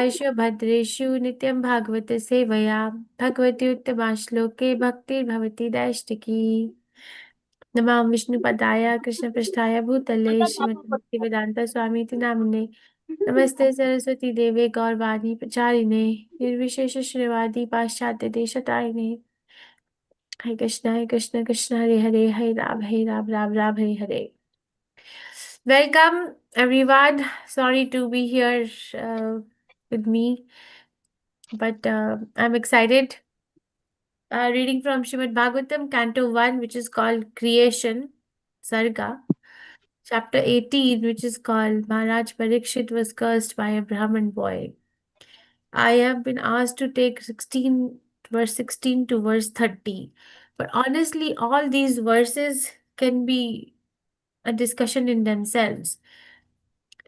आयशु भद्रेषु नित्यं भागवत सेवया भगवती उत्तमाश्लोके भक्तिर्भवति दैष्टिकी नमां विष्णुपदाय कृष्णपृष्ठाय भूतले श्रीमती भक्तिवेदांत स्वामी इति नामिने नमस्ते सरस्वती देवे गौरवाणी प्रचारिणे निर्विशेष श्रीवादी पाश्चात्य देशतारिणे हरे कृष्ण कृष्ण हरे Ram Ram Ram Hare Hare. Welcome everyone. Sorry to be here with me, but I'm excited. Reading from Srimad Bhagavatam, Canto 1, which is called Creation, Sarga, Chapter 18, which is called Maharaj Parikshit was cursed by a Brahmin boy. I have been asked to take 16, verse 16 to verse 30. But honestly, all these verses can be a discussion in themselves.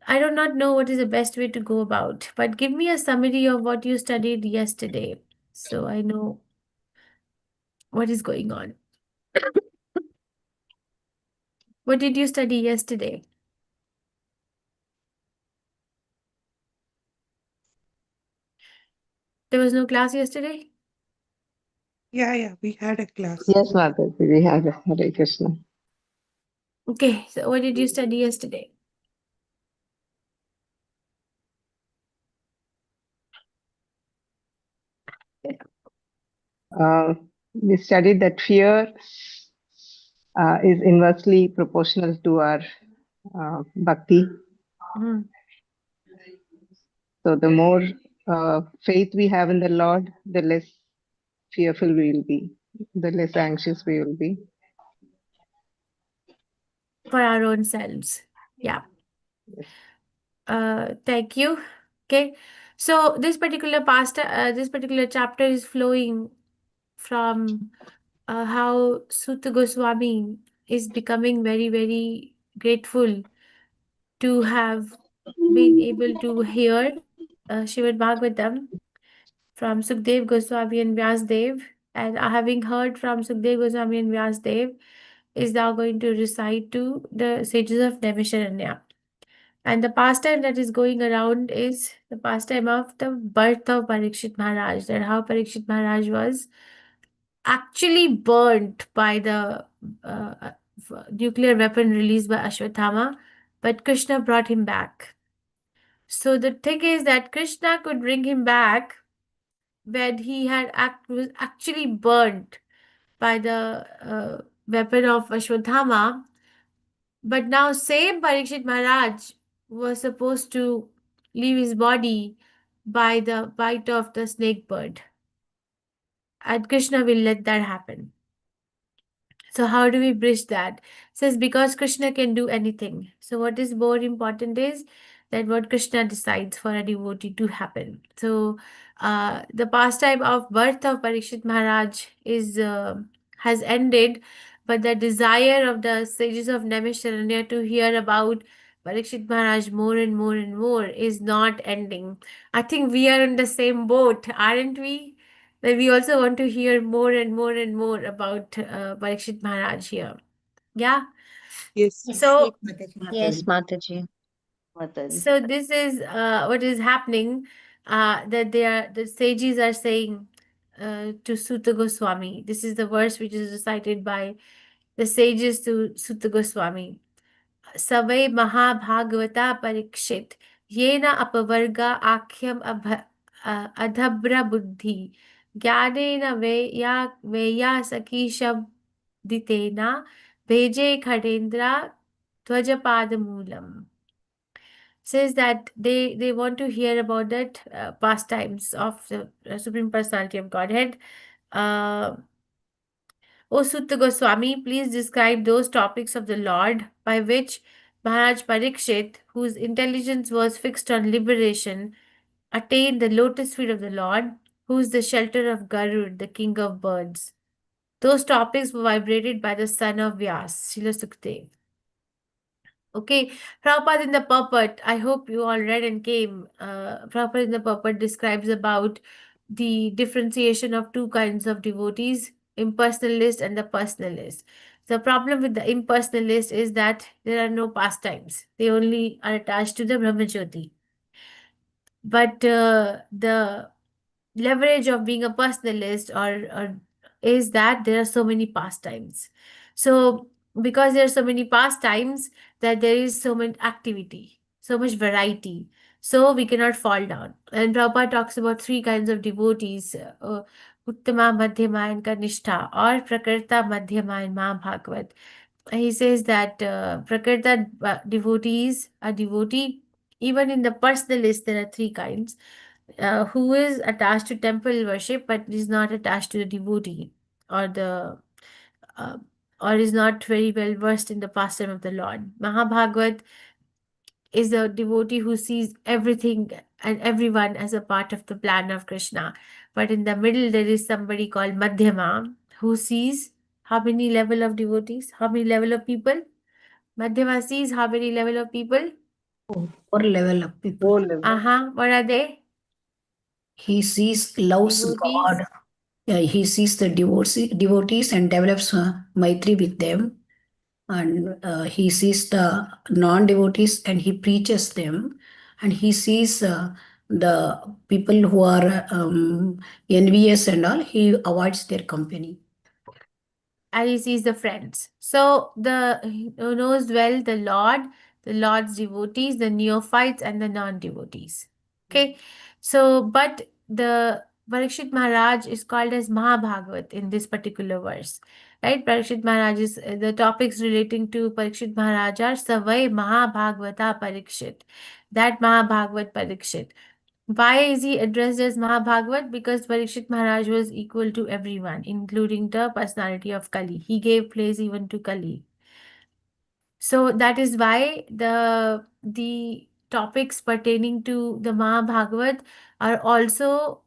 I do not know what is the best way to go about, but give me a summary of what you studied yesterday so I know what is going on. What did you study yesterday? There was no class yesterday? Yeah, we had a class. Yes, Mataji, we have Hare Krishna. Okay, so what did you study yesterday? We studied that fear is inversely proportional to our bhakti. Mhm. So the more faith we have in the Lord, the less fearful we will be, the less anxious we will be. For our own selves. Yeah. Yes. Thank you. Okay. So this particular chapter is flowing from how Sutta Goswami is becoming very, very grateful to have been able to hear Srimad Bhagavatam from Sukdev Goswami and Vyasdev, and having heard from Sukdev Goswami and Vyasdev, is now going to recite to the sages of Naimisharanya. And the pastime that is going around is the pastime of the birth of Parikshit Maharaj, that how Parikshit Maharaj was actually burnt by the uh, nuclear weapon released by Ashwathama, but Krishna brought him back. So the thing is that Krishna could bring him back when he was actually burnt by the weapon of Ashwathama. But now same Parikshit Maharaj was supposed to leave his body by the bite of the snake bird. And Krishna will let that happen. So how do we bridge that? It says because Krishna can do anything. So what is more important is that what Krishna decides for a devotee to happen. So the pastime of birth of Parikshit Maharaj is has ended, but the desire of the sages of Naimisharanya to hear about Parikshit Maharaj more and more and more is not ending. I think we are in the same boat, aren't we? That we also want to hear more and more and more about Parikshit Maharaj here. Yeah. Yes. So, Yes, Mataji. Mataji. so this is what is happening. That the sages are saying to Sutta Goswami. This is the verse which is recited by the sages to Sutta Goswami. Savai Mahabhagavata Parikshit Yena Apavarga Akhyam Adhabra Buddhi Jnanena Veya Saki Shabditena Bheje Khadendra Dhwajapadamulam. Says that they want to hear about that pastimes of the Supreme Personality of Godhead. Uh, O Sutta Goswami, please describe those topics of the Lord by which Maharaj Parikshit, whose intelligence was fixed on liberation, attained the lotus feet of the Lord, who is the shelter of Garud, the king of birds. Those topics were vibrated by the son of Vyas, Srila Sukhdev. Okay, Prabhupada in the Puppet, I hope you all read and came. Prabhupada in the Puppet describes about the differentiation of two kinds of devotees, impersonalist and the personalist. The problem with the impersonalist is that there are no pastimes. They only are attached to the Brahmajyoti. but the leverage of being a personalist or is that there are so many pastimes. So because there are so many pastimes, that there is so much activity, so much variety, so we cannot fall down. And Prabhupada talks about three kinds of devotees, Uttama, Madhyama, and Kanishtha, or Prakrita, Madhyama, and Mahabhagavat. He says that Prakrita devotees, a devotee, even in the personal list, there are three kinds. Who is attached to temple worship but is not attached to the devotee, or the uh, or is not very well versed in the pastime of the Lord. Mahabhagavat is a devotee who sees everything and everyone as a part of the plan of Krishna. But in the middle, there is somebody called Madhyama who sees how many level of devotees, how many level of people. Madhyama sees how many level of people. Or level of people. Low level. What are they? He sees, loves Devotees. God. Yeah, he sees the devotees and develops Maitri with them. And he sees the non-devotees and he preaches them. And he sees the people who are envious and all, he avoids their company. And he sees the friends. So he knows well the Lord, the Lord's devotees, the neophytes, and the non-devotees. Okay. So, but the Parikshit Maharaj is called as Mahabhagavat in this particular verse. Right? Parikshit Maharaj is the topics relating to Parikshit Maharaj are Savai Mahabhagavata Parikshit. That Mahabhagavat Parikshit. Why is he addressed as Mahabhagavat? Because Parikshit Maharaj was equal to everyone, including the personality of Kali. He gave place even to Kali. So that is why the topics pertaining to the Mahabhagavat are also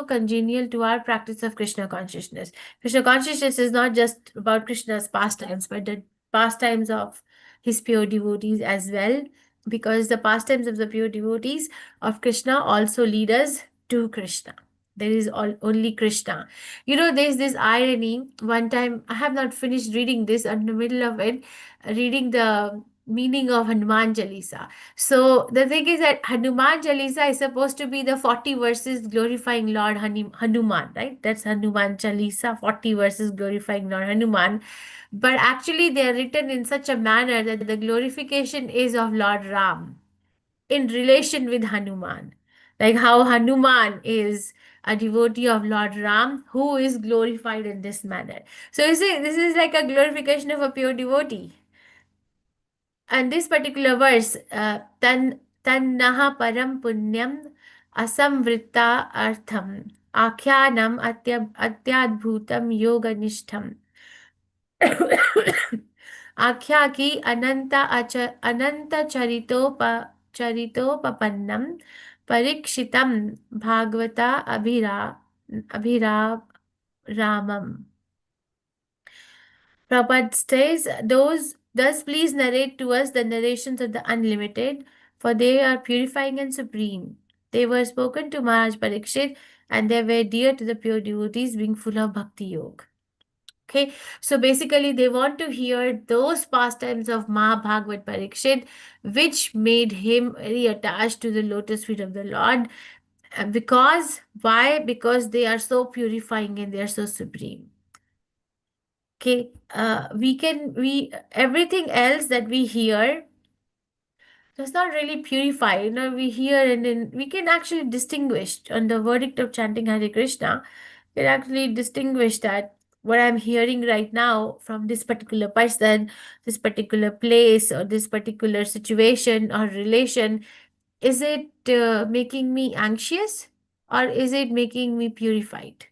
congenial to our practice of Krishna consciousness. Krishna consciousness is not just about Krishna's pastimes, but the pastimes of his pure devotees as well, because the pastimes of the pure devotees of Krishna also lead us to Krishna. There is only Krishna. There's this irony. One time, I have not finished reading this, in the middle of it, reading the meaning of Hanuman Chalisa. So the thing is that Hanuman Chalisa is supposed to be the 40 verses glorifying Lord Hanuman, right? That's Hanuman Chalisa, 40 verses glorifying Lord Hanuman. But actually, they are written in such a manner that the glorification is of Lord Ram in relation with Hanuman. Like how Hanuman is a devotee of Lord Ram who is glorified in this manner. So you see, this is like a glorification of a pure devotee. And this particular verse, tannaha param punyam asamvrita artham akhyanam atyadbhutam yoganishtham. आख्या की अनंत चरितोपपन्नम परीक्षितम Bhagavata अभिरामम. Prabhupada says, thus please narrate to us the narrations of the unlimited, for they are purifying and supreme. They were spoken to Maharaj Parikshit, and they were dear to the pure devotees, being full of bhakti yoga. Okay, so basically they want to hear those pastimes of Mahabhagavat Parikshit, which made him very attached to the lotus feet of the Lord. Why? Because they are so purifying and they are so supreme. Okay, everything else that we hear does not really purify. We hear and then we can actually distinguish on the verdict of chanting Hare Krishna. We can actually distinguish that what I'm hearing right now from this particular person, this particular place, or this particular situation or relation, is it making me anxious or is it making me purified?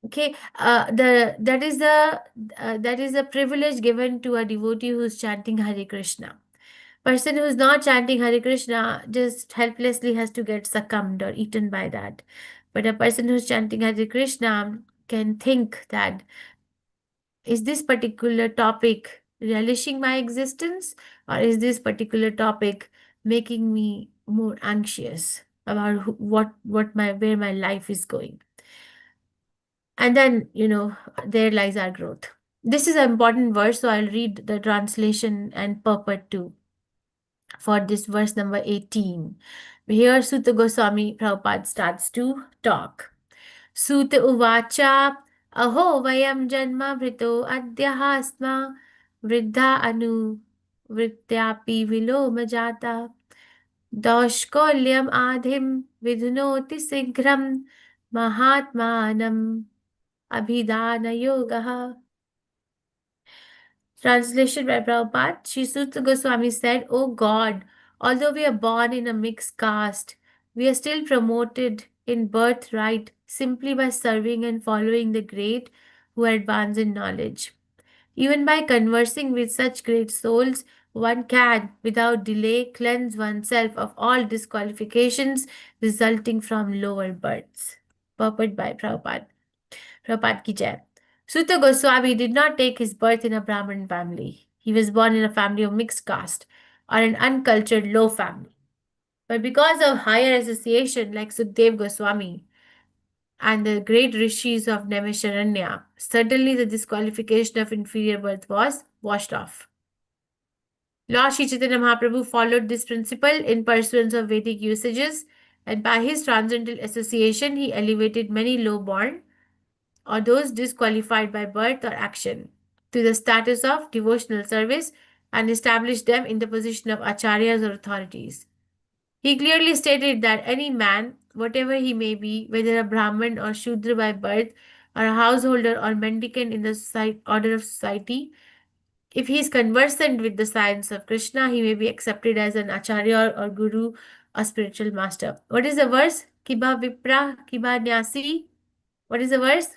Okay, that is the privilege given to a devotee who's chanting Hare Krishna. Person who's not chanting Hare Krishna just helplessly has to get succumbed or eaten by that. But a person who's chanting Hare Krishna can think that, is this particular topic relishing my existence, or is this particular topic making me more anxious about where my life is going? And then, there lies our growth. This is an important verse, so I'll read the translation and purport too. for this verse number 18. Here Sutta Goswami Prabhupada starts to talk. Sutta Uvacha Aho Vayam Janma Vrito Adyahasma Vriddha Anu Vrityapi Viloma Jata Doshkolyam Adhim Vidunoti Sigram Mahatmanam Abhidana Yogaha. Translation by Prabhupada. Sri Sutta Goswami said, O God, although we are born in a mixed caste, we are still promoted in birthright simply by serving and following the great who advance in knowledge. Even by conversing with such great souls, one can, without delay, cleanse oneself of all disqualifications resulting from lower births. Purport by Prabhupada. Prabhupada ki jai. Sutta Goswami did not take his birth in a Brahmin family. He was born in a family of mixed caste or an uncultured low family. But because of higher association like Sukdev Goswami and the great rishis of Naimisharanya, certainly the disqualification of inferior birth was washed off. Lord Sri Chaitanya Mahaprabhu followed this principle in pursuance of Vedic usages, and by his transcendental association, he elevated many low-born or those disqualified by birth or action to the status of devotional service and established them in the position of acharyas or authorities. He clearly stated that any man, whatever he may be, whether a Brahmin or Shudra by birth, or a householder or mendicant in the order of society, if he is conversant with the science of Krishna, he may be accepted as an acharya or guru or spiritual master. What is the verse? Kiba Vipra, Kiba Nyasi. What is the verse?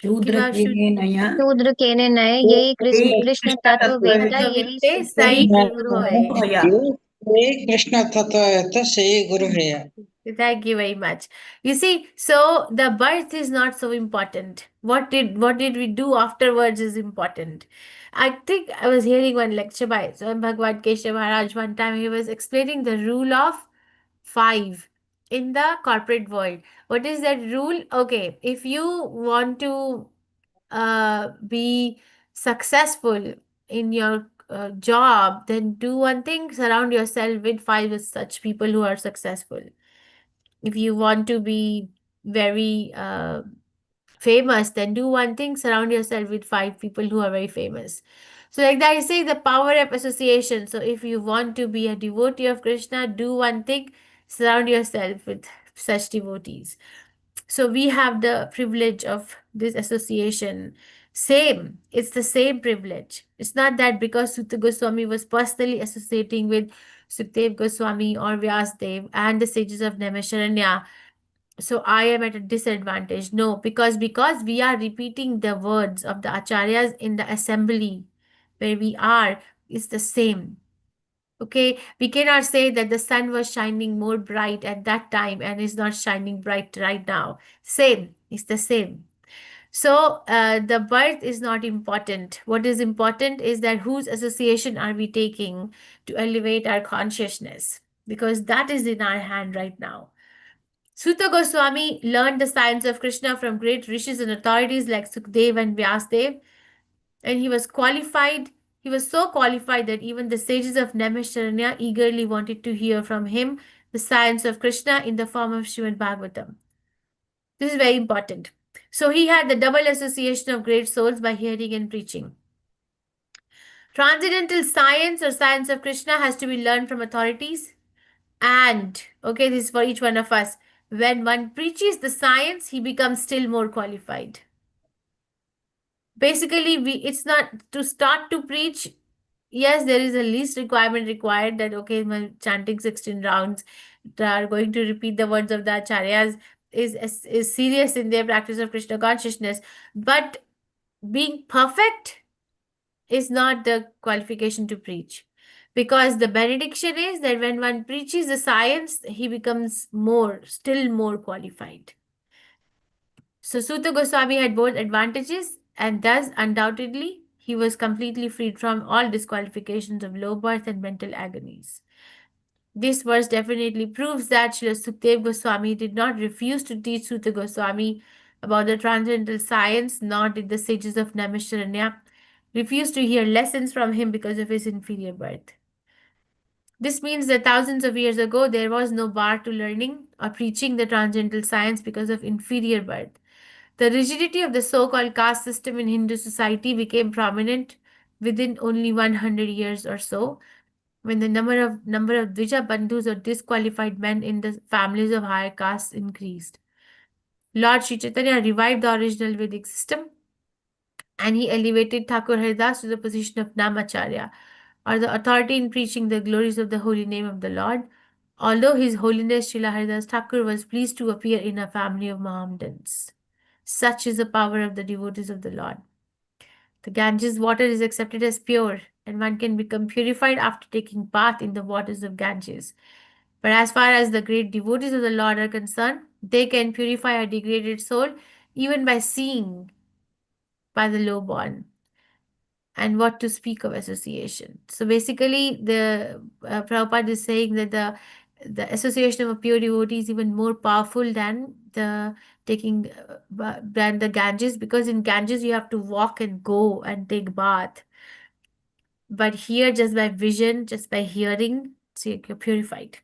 शूद्र Kiba के Shudra. नया शूद्र केने नय यही कृष्ण कृष्ण तत्व वेत्ता यही Tत्ववित्ते सही गुरु होय. ये कृष्ण तत्व है तो सही गुरु है. Thank you very much. You see, so the birth is not so important. What did we do afterwards is important. I think I was hearing one lecture by Swami Bhagavad Keshav Maharaj one time. He was explaining the rule of 5 in the corporate world. What is that rule? Okay, if you want to be successful in your job, then do one thing, surround yourself with 5 such people who are successful. If you want to be very famous, then do one thing, surround yourself with 5 people who are very famous. So like that, I say the power of association. So if you want to be a devotee of Krishna, do one thing, surround yourself with such devotees. So we have the privilege of this association. Same, it's the same privilege. It's not that because Sutta Goswami was personally associating with Sukdev Goswami or Vyasdev and the sages of Naimisharanya, so I am at a disadvantage. No, because we are repeating the words of the acharyas in the assembly where we are, it's the same. Okay, we cannot say that the sun was shining more bright at that time and is not shining bright right now. Same, it's the same. So the birth is not important. What is important is that whose association are we taking to elevate our consciousness? Because that is in our hand right now. Sutta Goswami learned the science of Krishna from great rishis and authorities like Sukdev and Vyasdev, and he was qualified. He was so qualified that even the sages of Naimisharanya eagerly wanted to hear from him the science of Krishna in the form of Srimad Bhagavatam. This is very important. So he had the double association of great souls by hearing and preaching. Transcendental science or science of Krishna has to be learned from authorities. And, okay, this is for each one of us. When one preaches the science, he becomes still more qualified. Basically, it's not to start to preach. Yes, there is a least requirement required that, okay, my chanting 16 rounds, are going to repeat the words of the acharyas is serious in their practice of Krishna consciousness. But being perfect is not the qualification to preach. Because the benediction is that when one preaches the science, he becomes still more qualified. So Sutta Goswami had both advantages, and thus undoubtedly he was completely freed from all disqualifications of low birth and mental agonies. This verse definitely proves that Srila Sukdev Goswami did not refuse to teach Sutta Goswami about the transcendental science, nor did the sages of Naimisharanya refuse to hear lessons from him because of his inferior birth. This means that thousands of years ago, there was no bar to learning or preaching the transcendental science because of inferior birth. The rigidity of the so-called caste system in Hindu society became prominent within only 100 years or so, when the number of Dvija Bandhus or disqualified men in the families of higher castes increased. Lord Sri Chaitanya revived the original Vedic system, and he elevated Thakur Haridas to the position of Namacharya, or the authority in preaching the glories of the holy name of the Lord. Although His Holiness Srila Haridas Thakur was pleased to appear in a family of Mohammedans. Such is the power of the devotees of the Lord. The Ganges water is accepted as pure, and one can become purified after taking bath in the waters of Ganges. But as far as the great devotees of the Lord are concerned, they can purify a degraded soul even by seeing by the low-born. And what to speak of association. So basically, the Prabhupada is saying that the association of a pure devotee is even more powerful than the taking than the Ganges, because in Ganges you have to walk and go and take bath. But here, just by vision, just by hearing, so you're purified.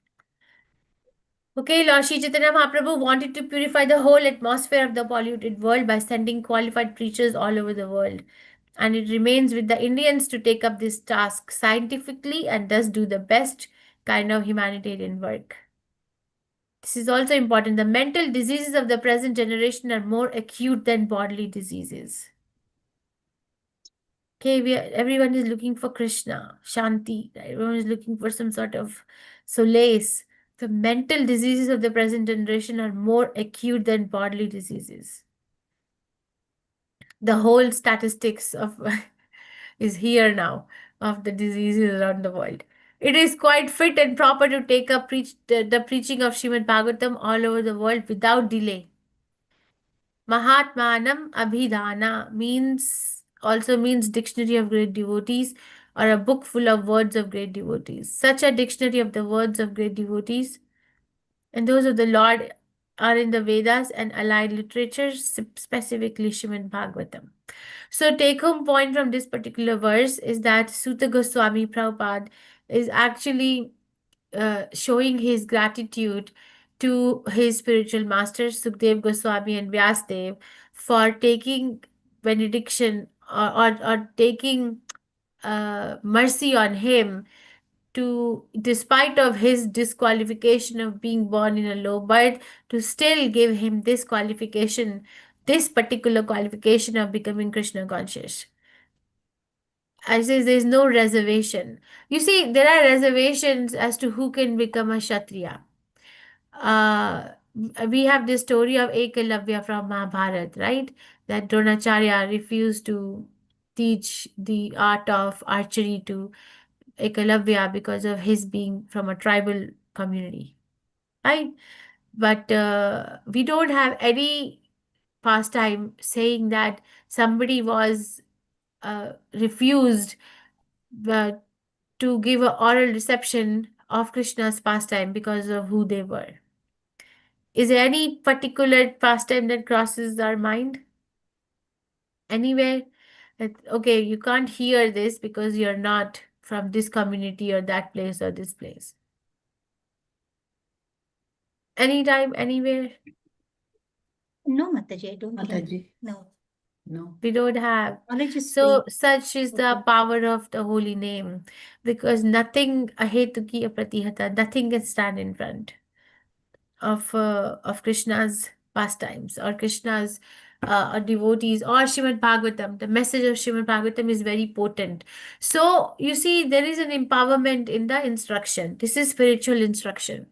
Okay, Lord Sri Chaitanya Mahaprabhu wanted to purify the whole atmosphere of the polluted world by sending qualified preachers all over the world. And it remains with the Indians to take up this task scientifically and thus do the best kind of humanitarian work. This is also important. The mental diseases of the present generation are more acute than bodily diseases. Okay, everyone is looking for Krishna, Shanti. Everyone is looking for some sort of solace. The mental diseases of the present generation are more acute than bodily diseases. The whole statistics of is here now of the diseases around the world. It is quite fit and proper to take up the preaching of Srimad Bhagavatam all over the world without delay. Mahatmanam Abhidhana also means dictionary of great devotees, or a book full of words of great devotees. Such a dictionary of the words of great devotees and those of the Lord are in the Vedas and allied literatures, specifically Srimad Bhagavatam. So take home point from this particular verse is that Suta Goswami Prabhupada is actually showing his gratitude to his spiritual masters Sukdev Goswami and Vyasdev for taking benediction or taking mercy on him to, despite of his disqualification of being born in a low birth, to still give him this qualification, this particular qualification of becoming Krishna conscious. I say there is no reservation. You see, there are reservations as to who can become a Kshatriya. We have this story of Ekalavya from Mahabharata, right? That Dronacharya refused to teach the art of archery to Ekalavya because of his being from a tribal community, right? But we don't have any pastime saying that somebody was refused uh, to give an oral reception of Krishna's pastime because of who they were. Is there any particular pastime that crosses our mind? Anywhere? Okay, you can't hear this because you're not from this community or that place or this place. Anytime, anywhere? No, Mataji, I don't think. Mataji. No. No. We don't have. Knowledge is So free. such is the Okay. power of the holy name, because nothing ahetuki apratihata, nothing can stand in front of Krishna's pastimes or Krishna's or devotees or Srimad Bhagavatam. The message of Srimad Bhagavatam is very potent. So you see, there is an empowerment in the instruction. This is spiritual instruction.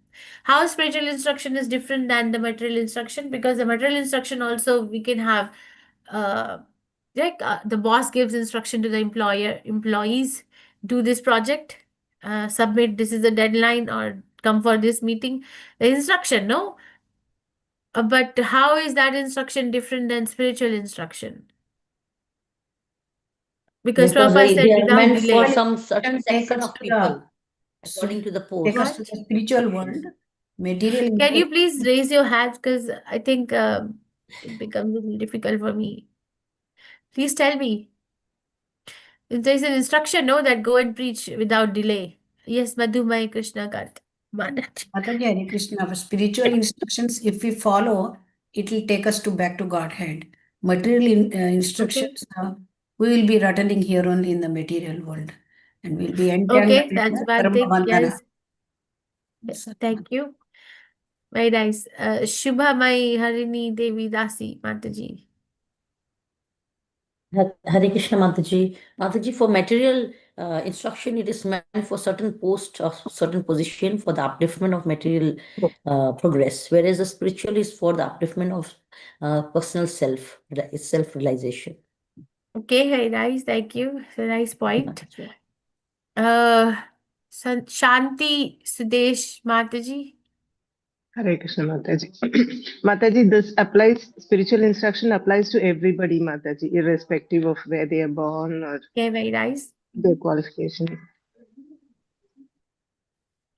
How spiritual instruction is different than the material instruction? Because the material instruction also we can have the boss gives instruction to the employees, do this project, submit, this is the deadline, or come for this meeting. The instruction, no? But how is that instruction different than spiritual instruction? Because Because Prabhupada said they are without meant for delay. some certain Can take section us of to people, the according to the take post. us to the spiritual world. Material Can you instruction- please raise your hands? Because I think it becomes a little difficult for me. Please tell me. If there is an instruction, no, that go and preach without delay. Yes, Madhumai Krishna Kant. Mataji. Mataji, Hare Krishna, our spiritual instructions, if we follow, it will take us to back to Godhead. Material instructions, we will be rattling here only in the material world. And we'll be entangled Okay, in that's the one karma thing. bandhana. Yes. Thank you. Very nice. Shubha Mai Harini Devi Dasi Mataji. Hare Krishna Mataji. Mataji, for material instruction, it is meant for certain post or certain position for the upliftment of material progress, whereas the spiritual is for the upliftment of personal self-realization. Okay, very nice. Thank you. It's a nice point. Mataji. Shanti Sudesh Mataji. Hare Krishna Mataji. Mataji, this applies, spiritual instruction applies to everybody, Mataji, irrespective of where they are born or Okay, very nice. their qualification.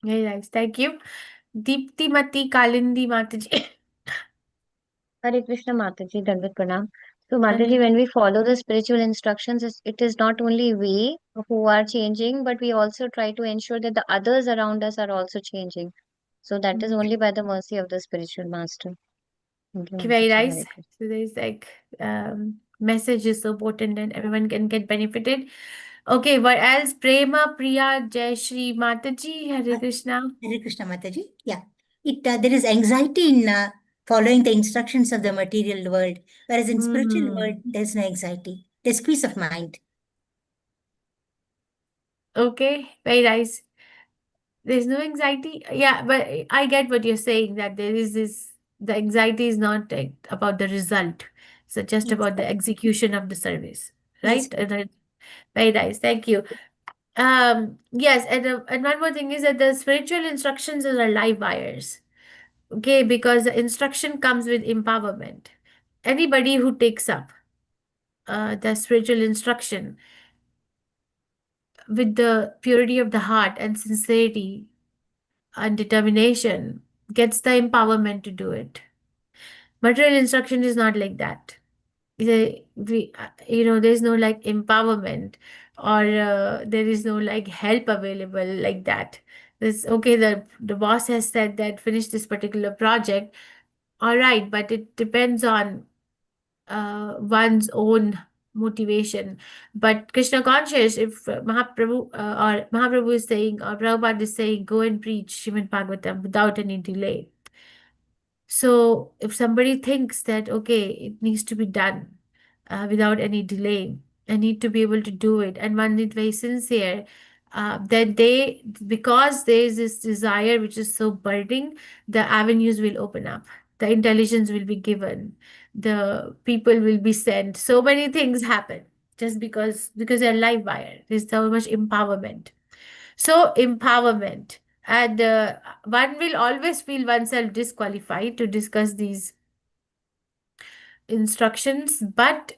Very nice. Thank you. Deepti Mati Kalindi Mataji. Hare Krishna Mataji, Dandavat Pranam. So Mataji, when we follow the spiritual instructions, it is not only we who are changing, but we also try to ensure that the others around us are also changing. So that is only by the mercy of the spiritual master. Thank you, Okay, very Mataji. Hare nice. Krishna. So there's like message is so potent and everyone can get benefited. Okay, what else? Prema Priya Jai Shri Mataji. Hare Krishna. Hare Krishna Mataji. Yeah. There is anxiety in following the instructions of the material world, whereas in spiritual world, there's no anxiety. There's peace of mind. Okay, very nice. There's no anxiety. Yeah, but I get what you're saying, that there is this, the anxiety is not about the result. So just Yes. about the execution of the service, Yes. right? Very nice. Thank you. Yes, and one more thing is that the spiritual instructions are live wires. Okay, because the instruction comes with empowerment. Anybody who takes up the spiritual instruction with the purity of the heart and sincerity and determination gets the empowerment to do it. Material instruction is not like that. There's no like empowerment, or there is no like help available like that. This okay, the boss has said that finish this particular project. All right, but it depends on one's own motivation. But Krishna conscious, if Mahaprabhu is saying, or Prabhupada is saying, go and preach Srimad Bhagavatam without any delay. So if somebody thinks that, okay, it needs to be done without any delay, I need to be able to do it, and one is very sincere, then because there is this desire which is so burning, the avenues will open up, the intelligence will be given, the people will be sent. So many things happen just because they're live wire. There's so much empowerment. So empowerment. And one will always feel oneself disqualified to discuss these instructions. But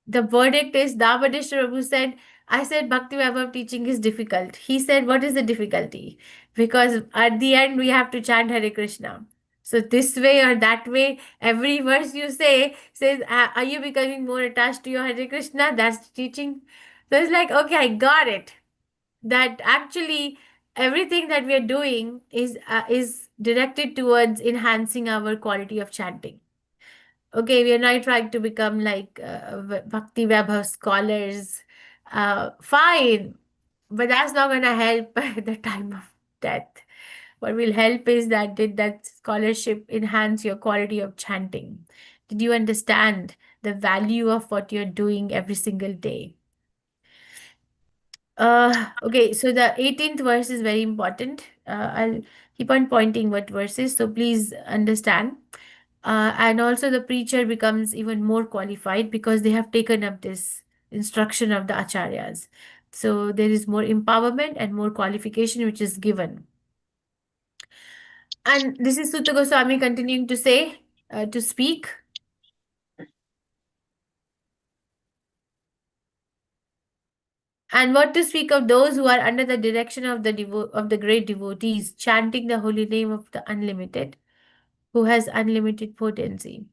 the verdict is, Dabadeshwar Prabhu said, I said Bhakti Vaibhav teaching is difficult. He said, what is the difficulty? Because at the end, we have to chant Hare Krishna. So this way or that way, every verse you say says, are you becoming more attached to your Hare Krishna? That's teaching. So it's like, okay, I got it. That actually everything that we are doing is directed towards enhancing our quality of chanting. Okay, we are not trying to become like Bhakti Vaibhav scholars. Fine, but that's not going to help at the time of death. What will help is that did that scholarship enhance your quality of chanting? Did you understand the value of what you're doing every single day? Okay, so the 18th verse is very important. I'll keep on pointing what verses, so please understand. And also the preacher becomes even more qualified because they have taken up this instruction of the acharyas. So there is more empowerment and more qualification which is given. And this is Sutta Goswami continuing to say, to speak. And what to speak of those who are under the direction of the great devotees, chanting the holy name of the unlimited, who has unlimited potency.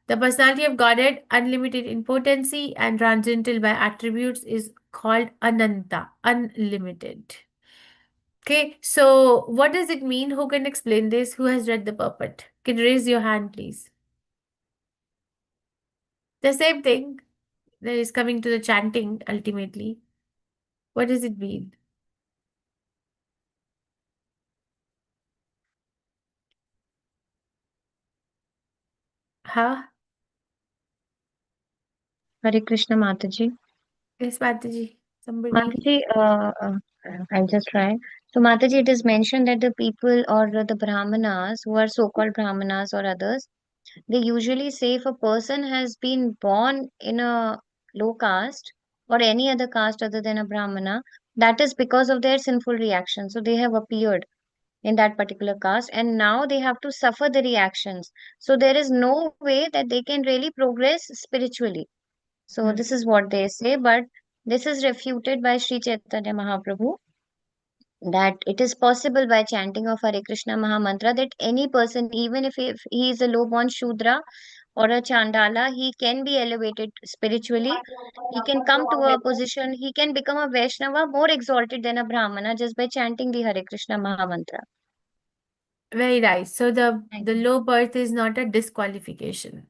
The personality of Godhead, unlimited in potency and transcendental by attributes, is called Ananta, unlimited. Okay, so what does it mean? Who can explain this? Who has read the purport? Can you raise your hand, please? The same thing that is coming to the chanting ultimately. What does it mean? Huh? Hare Krishna Mataji. Yes, Mataji. Somebody. Mataji, I'll just try. So, Mataji, it is mentioned that the people or the Brahmanas, who are so-called Brahmanas or others, they usually say if a person has been born in a low caste or any other caste other than a Brahmana, that is because of their sinful reaction. So, they have appeared in that particular caste and now they have to suffer the reactions. So, there is no way that they can really progress spiritually. So Hmm. this is what they say, but this is refuted by Sri Chaitanya Mahaprabhu that it is possible by chanting of Hare Krishna Mahamantra that any person, even if he is a low-born Shudra or a Chandala, he can be elevated spiritually. He can come to a position, he can become a Vaishnava more exalted than a Brahmana just by chanting the Hare Krishna Mahamantra. Very nice. So Thank the you. low birth is not a disqualification.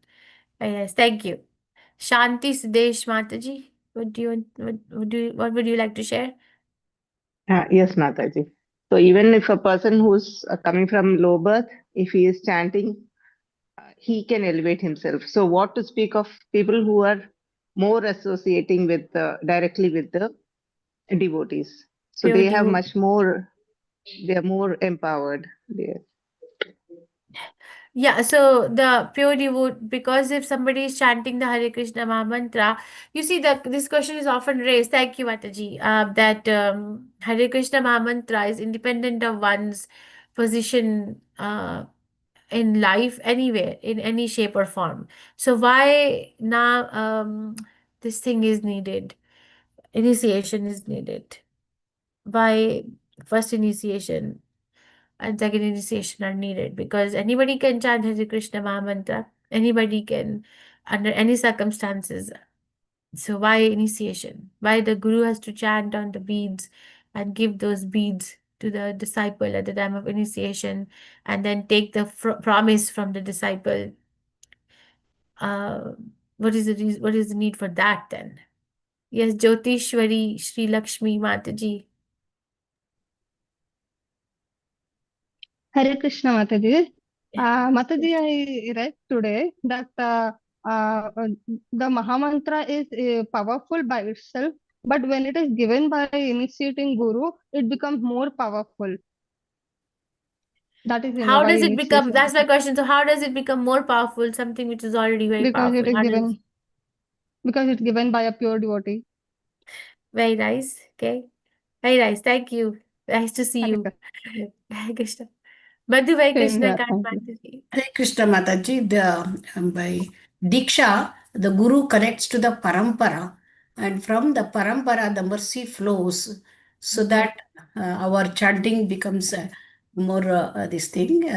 Yes, thank you. Shanti Sudesh Mataji, what would you like to share? Yes, Mataji. So even if a person who's coming from low birth, if he is chanting, he can elevate himself. So what to speak of people who are more associating with directly with the devotees. So Pure they have devotee. much more, they are more empowered there. Yeah, so the pure devote, because if somebody is chanting the Hare Krishna Maha Mantra, you see that this question is often raised. Thank you, Mataji. That Hare Krishna Maha Mantra is independent of one's position in life, anywhere, in any shape or form. So why now this thing is needed? Initiation is needed. Why first initiation and second initiation are needed? Because anybody can chant Hare Krishna Mahamantra. Anybody can, under any circumstances. So why initiation? Why the guru has to chant on the beads and give those beads to the disciple at the time of initiation, and then take the promise from the disciple? Uh, what is the need for that then? Yes, Jyotishwari Sri Lakshmi Mataji. Hare Krishna Mataji. Yeah. Mataji, I read today that uh, the Mahamantra is powerful by itself, but when it is given by initiating Guru, it becomes more powerful. That is How why does it become? initiation That's my question. So how does it become more powerful? Something which is already very because it powerful. is How does? given by a pure devotee. Very nice. Okay. Very nice. Thank you. Nice to see Hare you. Krishna. Hare Krishna. Madhu Vai Same Krishna here. Thank you. Mataji. Hare Krishna Mataji, by Diksha, the Guru connects to the Parampara, and from the Parampara, the mercy flows, so that our chanting becomes more this thing.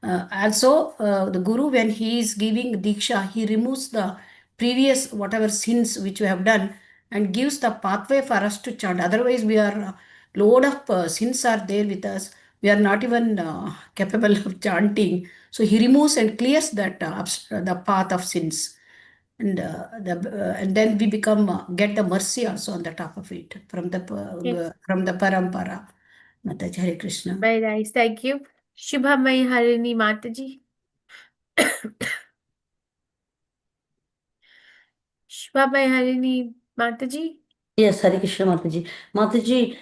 Also, the Guru, when he is giving Diksha, he removes the previous whatever sins which we have done and gives the pathway for us to chant. Otherwise, we are load of sins are there with us. We are not even capable of chanting. So he removes and clears that the path of sins, and then we become get the mercy also on the top of it Okay. from the parampara. Mataji, Hare Krishna. Very nice. Thank you. Shubhamai Harini Mataji. Shubhamai Harini Mataji. Yes, Hare Krishna Mataji. Mataji,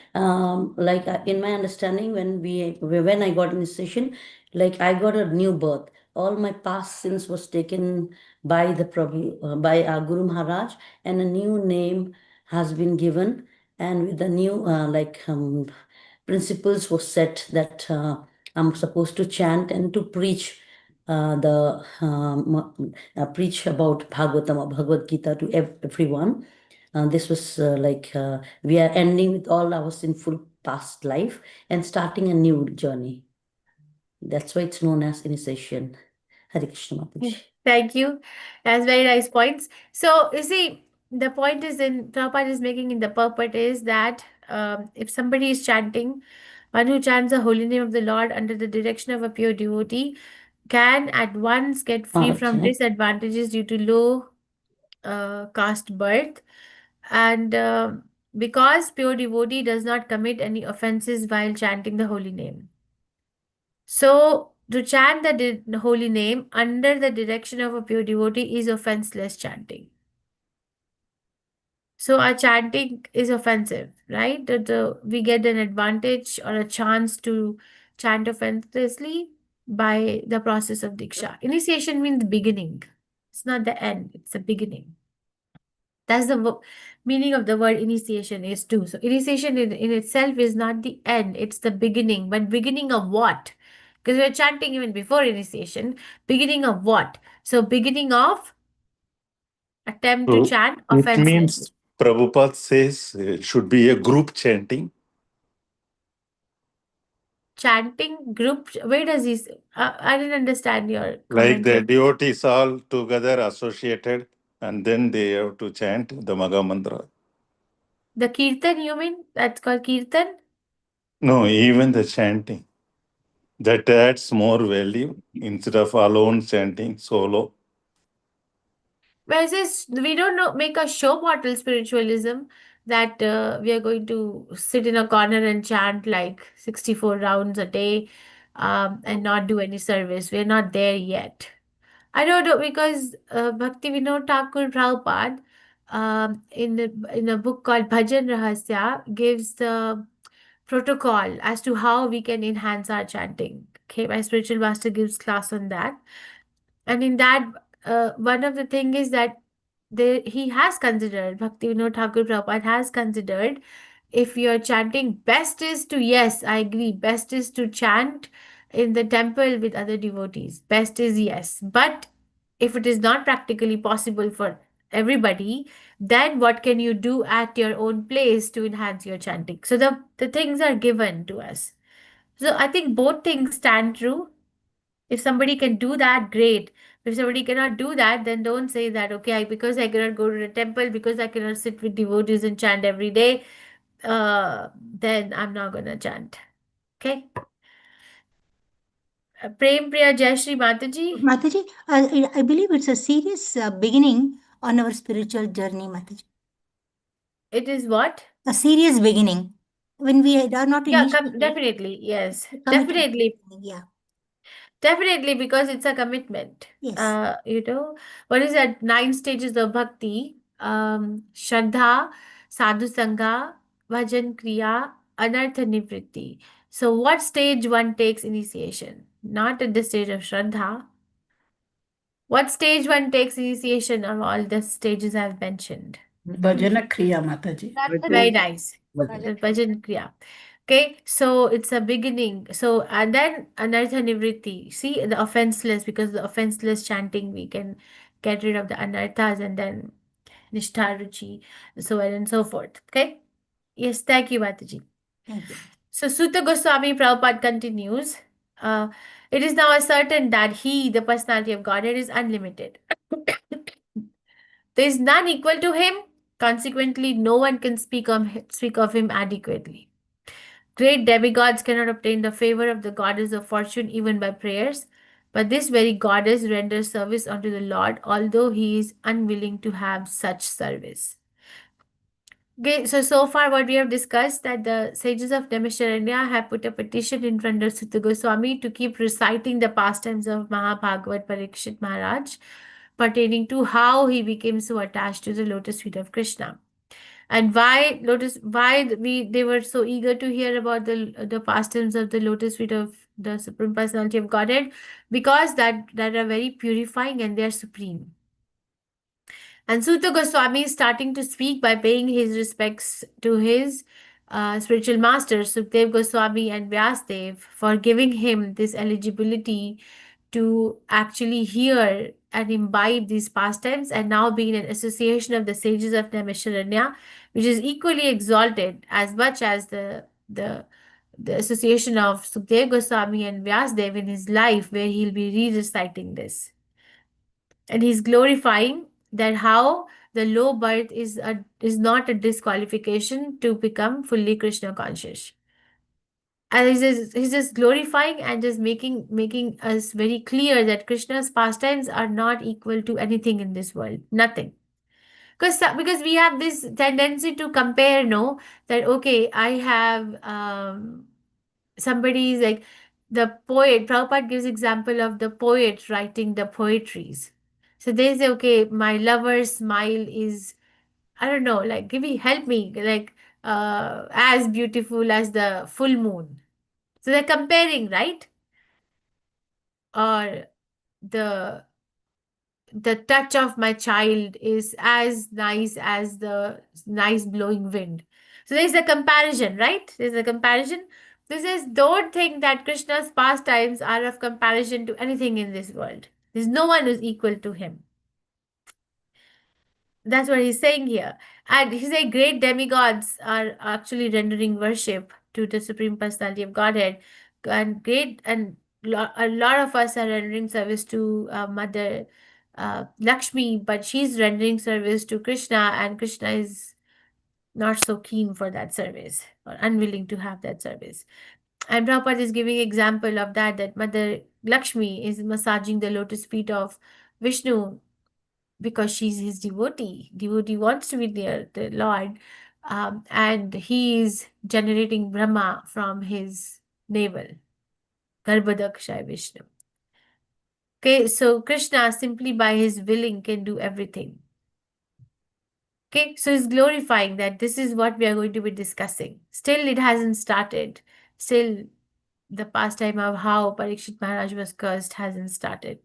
like in my understanding, when I got in this session, like I got a new birth. All my past sins was taken by the Prabhu, by our Guru Maharaj, and a new name has been given, and with the new principles was set that I'm supposed to chant and to preach preach about Bhagavatam or Bhagavad Gita to everyone. This was we are ending with all our sinful past life and starting a new journey. That's why it's known as initiation. Hare Krishna Mataji. Thank you. That's very nice points. So you see, the point is in Prabhupada is making in the purport is that if somebody is chanting One who chants the holy name of the Lord under the direction of a pure devotee can at once get free from Okay. disadvantages due to low caste birth, and because pure devotee does not commit any offenses while chanting the holy name. So, to chant the holy name under the direction of a pure devotee is offenseless chanting. So, our chanting is offensive, right? We get an advantage or a chance to chant offensively by the process of Diksha. Initiation means beginning, it's not the end, it's the beginning. That's the meaning of the word initiation is too. So initiation in itself is not the end, it's the beginning. But beginning of what? Because we're chanting even before initiation. Beginning of what? So beginning of attempt to So chant it offenselessly. means Prabhupada says it should be a group chanting. Chanting group, where does he I didn't understand your Like comment. the devotees all together associated, and then they have to chant the Maga Mantra. The kirtan, you mean? That's called kirtan? No, even the chanting. That adds more value instead of alone chanting solo. Whereas we don't make a show bottle spiritualism that we are going to sit in a corner and chant like 64 rounds a day and not do any service. We're not there yet. I don't know because Bhakti Vinod Thakur Prabhupada in a book called Bhajan Rahasya gives the protocol as to how we can enhance our chanting. Okay, my spiritual master gives class on that. And in that, one of the thing is that he has considered, Bhakti Vinod Thakur Prabhupada has considered, if you're chanting, best is to, yes, I agree, best is to chant in the temple with other devotees. Best is yes. But if it is not practically possible for everybody, then what can you do at your own place to enhance your chanting? So the things are given to us. So I think both things stand true. If somebody can do that, great. If somebody cannot do that, then don't say that, okay, because I cannot go to the temple, because I cannot sit with devotees and chant every day, then I'm not going to chant. Okay? Prem Priya Jayashree Mataji. Mataji, I believe it's a serious beginning on our spiritual journey, Mataji. It is what? A serious beginning. When we are not Yeah, initiated, definitely. Yes, committed definitely. beginning, yeah. Definitely, because it's a commitment. Yes. What is that? 9 stages of bhakti. Shraddha, Sadhu Sangha, Bhajan Kriya, Anartha Nivritti. So what stage one takes initiation? Not at the stage of Shraddha. What stage one takes initiation of all the stages I've mentioned? Bhajana Kriya, Mataji. Very nice. Bhajan. Bhajan Kriya. Okay, so it's a beginning. So, and then Anartha Nivritti. See, the offenseless, because the offenseless chanting, we can get rid of the anarthas, and then Nishtha Ruchi, so on and so forth. Okay? Yes, thank you, Mataji. Thank you. So, Sutta Goswami Prabhupada continues. It is now certain that he, the personality of Godhead, is unlimited. There is none equal to him. Consequently, no one can speak of him adequately. Great demigods cannot obtain the favor of the goddess of fortune even by prayers, but this very goddess renders service unto the Lord, although he is unwilling to have such service. Okay, so far what we have discussed, that the sages of Naimisharanya have put a petition in front of Sutta Goswami to keep reciting the pastimes of Mahabhagavat Parikshit Maharaj, pertaining to how he became so attached to the lotus feet of Krishna. And why they were so eager to hear about the pastimes of the lotus feet of the Supreme Personality of Godhead, because that are very purifying and they are supreme. And Sutta Goswami is starting to speak by paying his respects to his spiritual masters, Sukdev Goswami and Vyasdev, for giving him this eligibility to actually hear and imbibe these pastimes, and now be in an association of the sages of Naimisharanya, which is equally exalted as much as the association of Sukdev Goswami and Vyasdev in his life, where he'll be re-reciting this. And he's glorifying that how the low birth is not a disqualification to become fully Krishna conscious. And he's just glorifying and just making us very clear that Krishna's pastimes are not equal to anything in this world. Nothing. Because we have this tendency to compare, no, that okay, I have somebody's like the poet. Prabhupada gives example of the poet writing the poetries. So they say, okay, my lover's smile is, I don't know, like give me help me, like as beautiful as the full moon. So they're comparing, right? Or the touch of my child is as nice as the nice blowing wind. So there's a comparison, right? There's a comparison. This is, don't think that Krishna's pastimes are of comparison to anything in this world. There's no one who's equal to him. That's what he's saying here. And he's saying great demigods are actually rendering worship to the Supreme Personality of Godhead. And a lot of us are rendering service to Mother Lakshmi, but she's rendering service to Krishna, and Krishna is not so keen for that service or unwilling to have that service. And Prabhupada is giving example of that Mother Lakshmi is massaging the lotus feet of Vishnu because she's his devotee. Devotee wants to be near the Lord, and he is generating Brahma from his navel, Garbhodakshaya Vishnu. Okay, so Krishna simply by his willing can do everything. Okay, so he's glorifying that this is what we are going to be discussing. Still, it hasn't started. Still, the pastime of how Parikshit Maharaj was cursed hasn't started.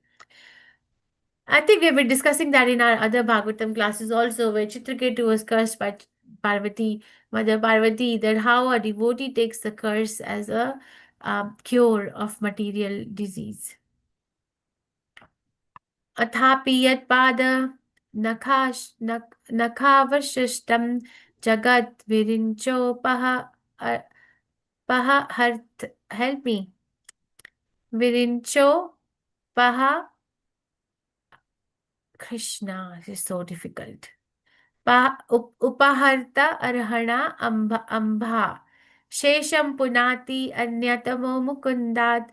I think we have been discussing that in our other Bhagavatam classes also, where Chitraketu was cursed by Parvati, Mother Parvati, that how a devotee takes the curse as a cure of material disease. Athapi yat pada nakhavashishtam jagat virincho paha help me. Virincho paha Krishna, this is so difficult. Upaharta arhana ambha. Shesham punati anyatamo mukundat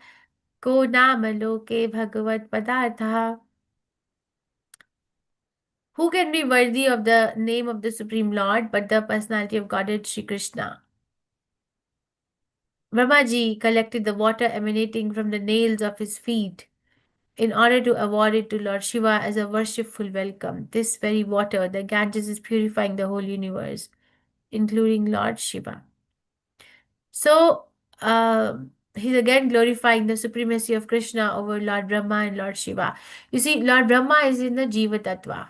ko namaloke bhagavat padartha. Who can be worthy of the name of the Supreme Lord but the personality of Godhead Sri Krishna? Brahmaji collected the water emanating from the nails of his feet in order to award it to Lord Shiva as a worshipful welcome. This very water, the Ganges, is purifying the whole universe, including Lord Shiva. So, he's again glorifying the supremacy of Krishna over Lord Brahma and Lord Shiva. You see, Lord Brahma is in the Jiva Tattva.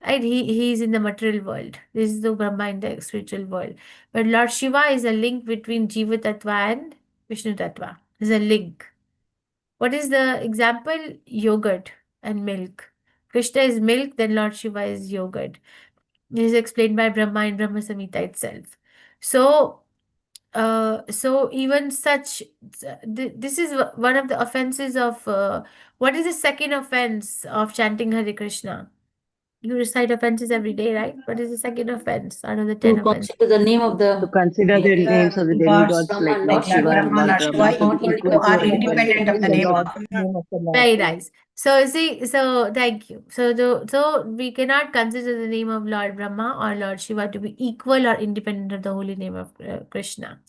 Right? He is in the material world. This is the Brahma in the spiritual world. But Lord Shiva is a link between Jiva Tattva and Vishnu Tattva. There's a link. What is the example? Yogurt and milk. Krishna is milk, then Lord Shiva is yogurt. This is explained by Brahma in Brahma Samhita itself. So even such, this is one of the offenses of, what is the second offense of chanting Hare Krishna? You recite offenses every day, right? What is the second offense out of the 10 To offenses? consider the name of To the consider the names of the demigods Brahma, like Lord Lord Shiva Shiva, and Lord Lord Brahma Shiva to be equal equal to to are the independent of the name name of of the Lord. Very nice. So see, so thank you. So we cannot consider the name of Lord Brahma or Lord Shiva to be equal or independent of the holy name of Krishna.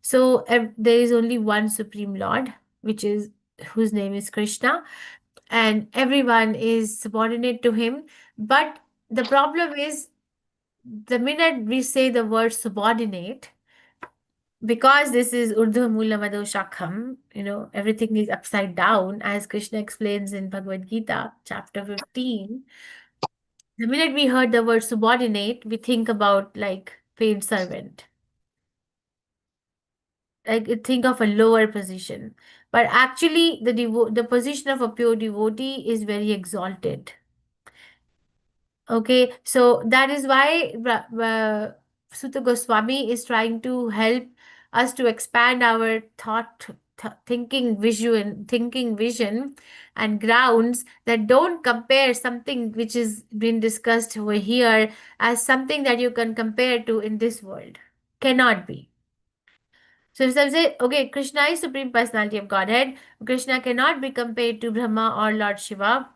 So there is only one Supreme Lord, whose name is Krishna, and everyone is subordinate to him. But the problem is, the minute we say the word subordinate, because this is Urdhva Mula Madho Shakham, everything is upside down, as Krishna explains in Bhagavad Gita, chapter 15. The minute we heard the word subordinate, we think about like paid servant. Like think of a lower position. But actually, the position of a pure devotee is very exalted. Okay, so that is why Sutta Goswami is trying to help us to expand our thinking vision and grounds, that don't compare something which is being discussed over here as something that you can compare to in this world. Cannot be. So if some say, okay, Krishna is Supreme Personality of Godhead, Krishna cannot be compared to Brahma or Lord Shiva.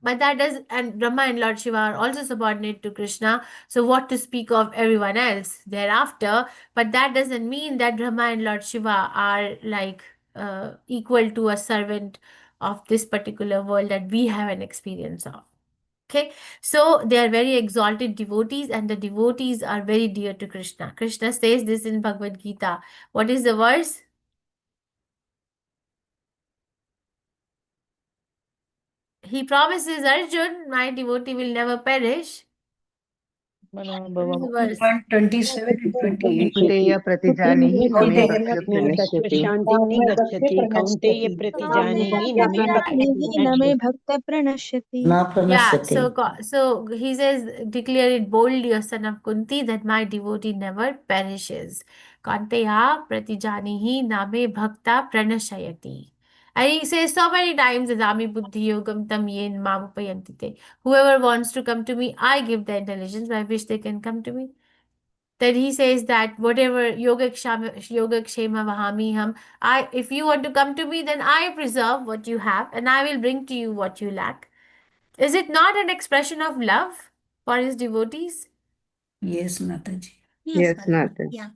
But that does, and Brahma and Lord Shiva are also subordinate to Krishna. So what to speak of everyone else thereafter? But that doesn't mean that Brahma and Lord Shiva are like equal to a servant of this particular world that we have an experience of. Okay, so they are very exalted devotees, and the devotees are very dear to Krishna. Krishna says this in Bhagavad Gita. What is the verse? He promises Arjun, my devotee will never perish. What is the verse? 127 and 28. Kauteya pratijanihi na me bhaktya pranashyati. शान्तिं गच्छति कौन्तेय प्रतिजानीहि न मे नमे भक्त प्रणश्यति. Na Yeah, pranashyati. so he says, declare it boldly, O son of Kunti, that my devotee never perishes. Kanteya pratijanihi name bhakta pranashayati. And he says so many times, Adami buddhi yogam tam yen mamupayantite. Whoever wants to come to me, I give the intelligence by which they can come to me. Then he says that whatever yogakshema vahami ham, if you want to come to me, then I preserve what you have and I will bring to you what you lack. Is it not an expression of love for his devotees? Yes, Mataji. Yes, Mataji. Yeah.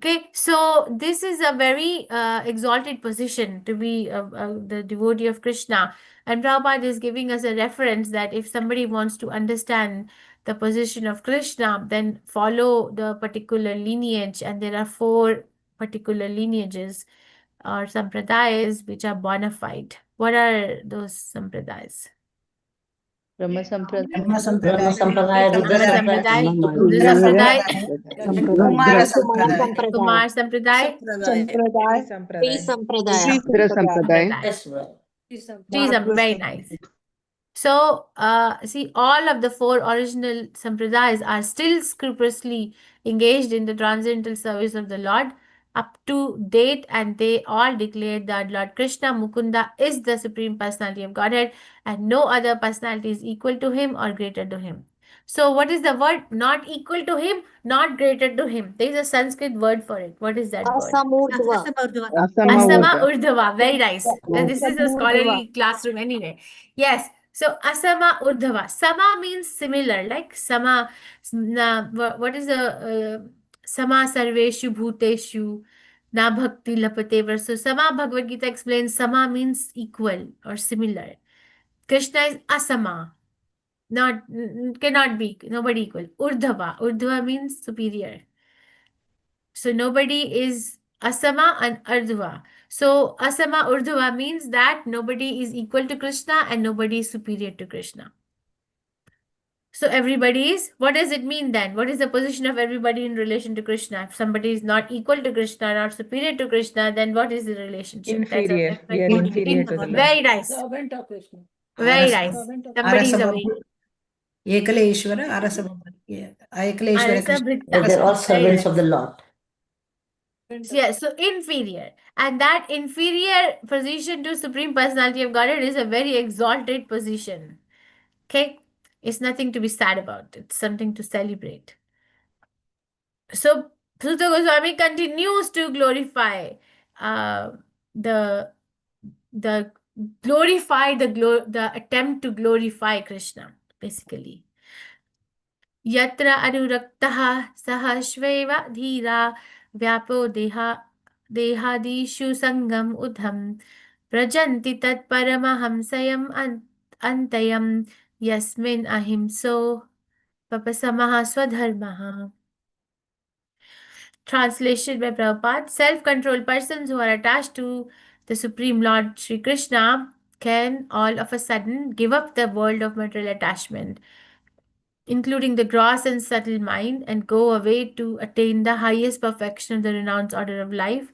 Okay, so this is a very exalted position to be the devotee of Krishna. And Prabhupada is giving us a reference that if somebody wants to understand the position of Krishna, then follow the particular lineage. And there are 4 particular lineages or sampradayas which are bona fide. What are those sampradayas? Brahma Sampradaya, Brahma Sampradaya, Rudra Brahma Sampradaya, Sampradaya, Rudra Sampradaya, Kumara Kumar Sampradaya, Sri Sampradaya, Rudra Sampradaya. Yes, right. Very nice. So, see, all of the 4 original sampradayas are still scrupulously engaged in the transcendental service of the Lord up to date, and they all declared that Lord Krishna Mukunda is the Supreme Personality of Godhead, and no other personality is equal to him or greater to him. So, what is the word? Not equal to him, not greater to him. There is a Sanskrit word for it. What is that word? Asama Urdhava. Very nice. This is a scholarly classroom anyway. Yes. So Asama Urdhava. Sama means similar, like Sama. What is the Sama Sarveshu Bhuteshu Na Bhakti Lapate. So Sama Bhagavad Gita explains Sama means equal or similar. Krishna is Asama. Cannot be, nobody equal. Urdhava. Urdhava means superior. So nobody is Asama and Urdhva. So Asama Urdhva means that nobody is equal to Krishna and nobody is superior to Krishna. So everybody is, what does it mean then? What is the position of everybody in relation to Krishna? If somebody is not equal to Krishna, not superior to Krishna, then what is the relationship? inferior. We are inferior to the Lord. Very nice. Servant of Krishna. Very nice. Somebody is away. Ekaleshwara, Arasabha. Ekaleshwara. They're all servants of the Lord. Yes, so inferior. And that inferior position to Supreme Personality of Godhead is a very exalted position. Okay? It's nothing to be sad about. It's something to celebrate. So, Suta Goswami continues to glorify the attempt to glorify Krishna, basically. Yatra anuraktaha sahashveva dhira vyapo dehadishu sangam udham prajanti tat paramahamsayam antayam yasmin ahimso papasamaha swadharmaha. Translation by Prabhupada. Self-controlled persons who are attached to the Supreme Lord Sri Krishna can all of a sudden give up the world of material attachment, including the gross and subtle mind, and go away to attain the highest perfection of the renounced order of life,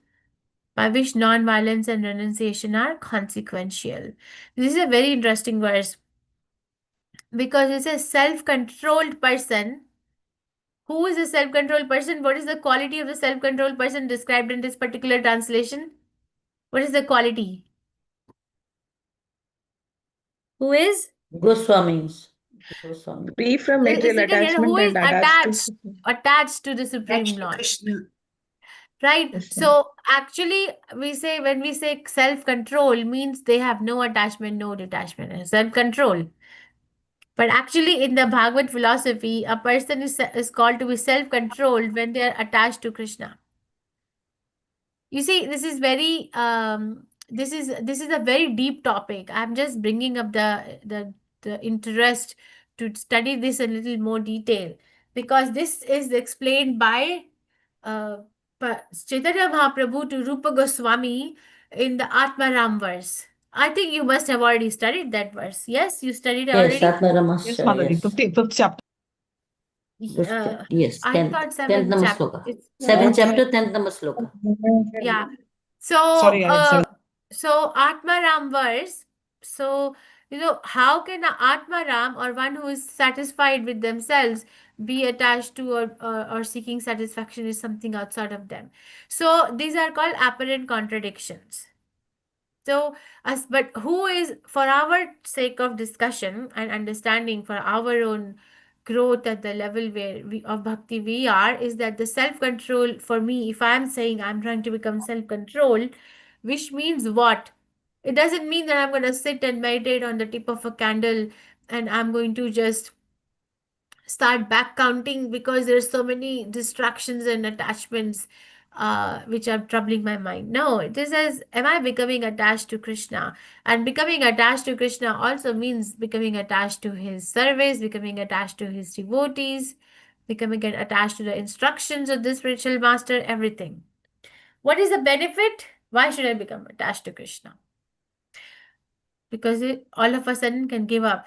by which non-violence and renunciation are consequential. This is a very interesting verse because it's a self-controlled person. Who is a self-controlled person? What is the quality of the self-controlled person described in this particular translation? What is the quality? Who is? Goswamis. Free from material attachment Who is and attached attached to the Supreme Lord? right? Yes, ma'am. So actually, when we say self-control means they have no attachment, no detachment, and self-control. But actually, in the Bhagavad philosophy, a person is called to be self-controlled when they are attached to Krishna. You see, this is a very deep topic. I'm just bringing up the interest to study this a little more detail, because this is explained by uh, Chaitanya Mahaprabhu to Rupa Goswami in the Atmaram verse. I think you must have already studied that verse. Yes, you studied Yes, already? Atmaramas, Yes, Mataji. yes. 15th chapter. Yes, I 10th, thought 10th seventh number chapter. sloka. It's 7th chapter, 10th number sloka. yeah. So Sorry, sorry. so Atmaram verse. So how can a Atmaram, or one who is satisfied with themselves, be attached to or seeking satisfaction is something outside of them. So these are called apparent contradictions. So, but who is, for our sake of discussion and understanding, for our own growth at the level where we of bhakti we are, is that the self-control for me, if I'm saying I'm trying to become self-control, which means what? It doesn't mean that I'm going to sit and meditate on the tip of a candle and I'm going to just start back counting because there's so many distractions and attachments which are troubling my mind. No, it is as, am I becoming attached to Krishna? And becoming attached to Krishna also means becoming attached to his service, becoming attached to his devotees, becoming attached to the instructions of the spiritual master, everything. What is the benefit? Why should I become attached to Krishna? Because it all of a sudden can give up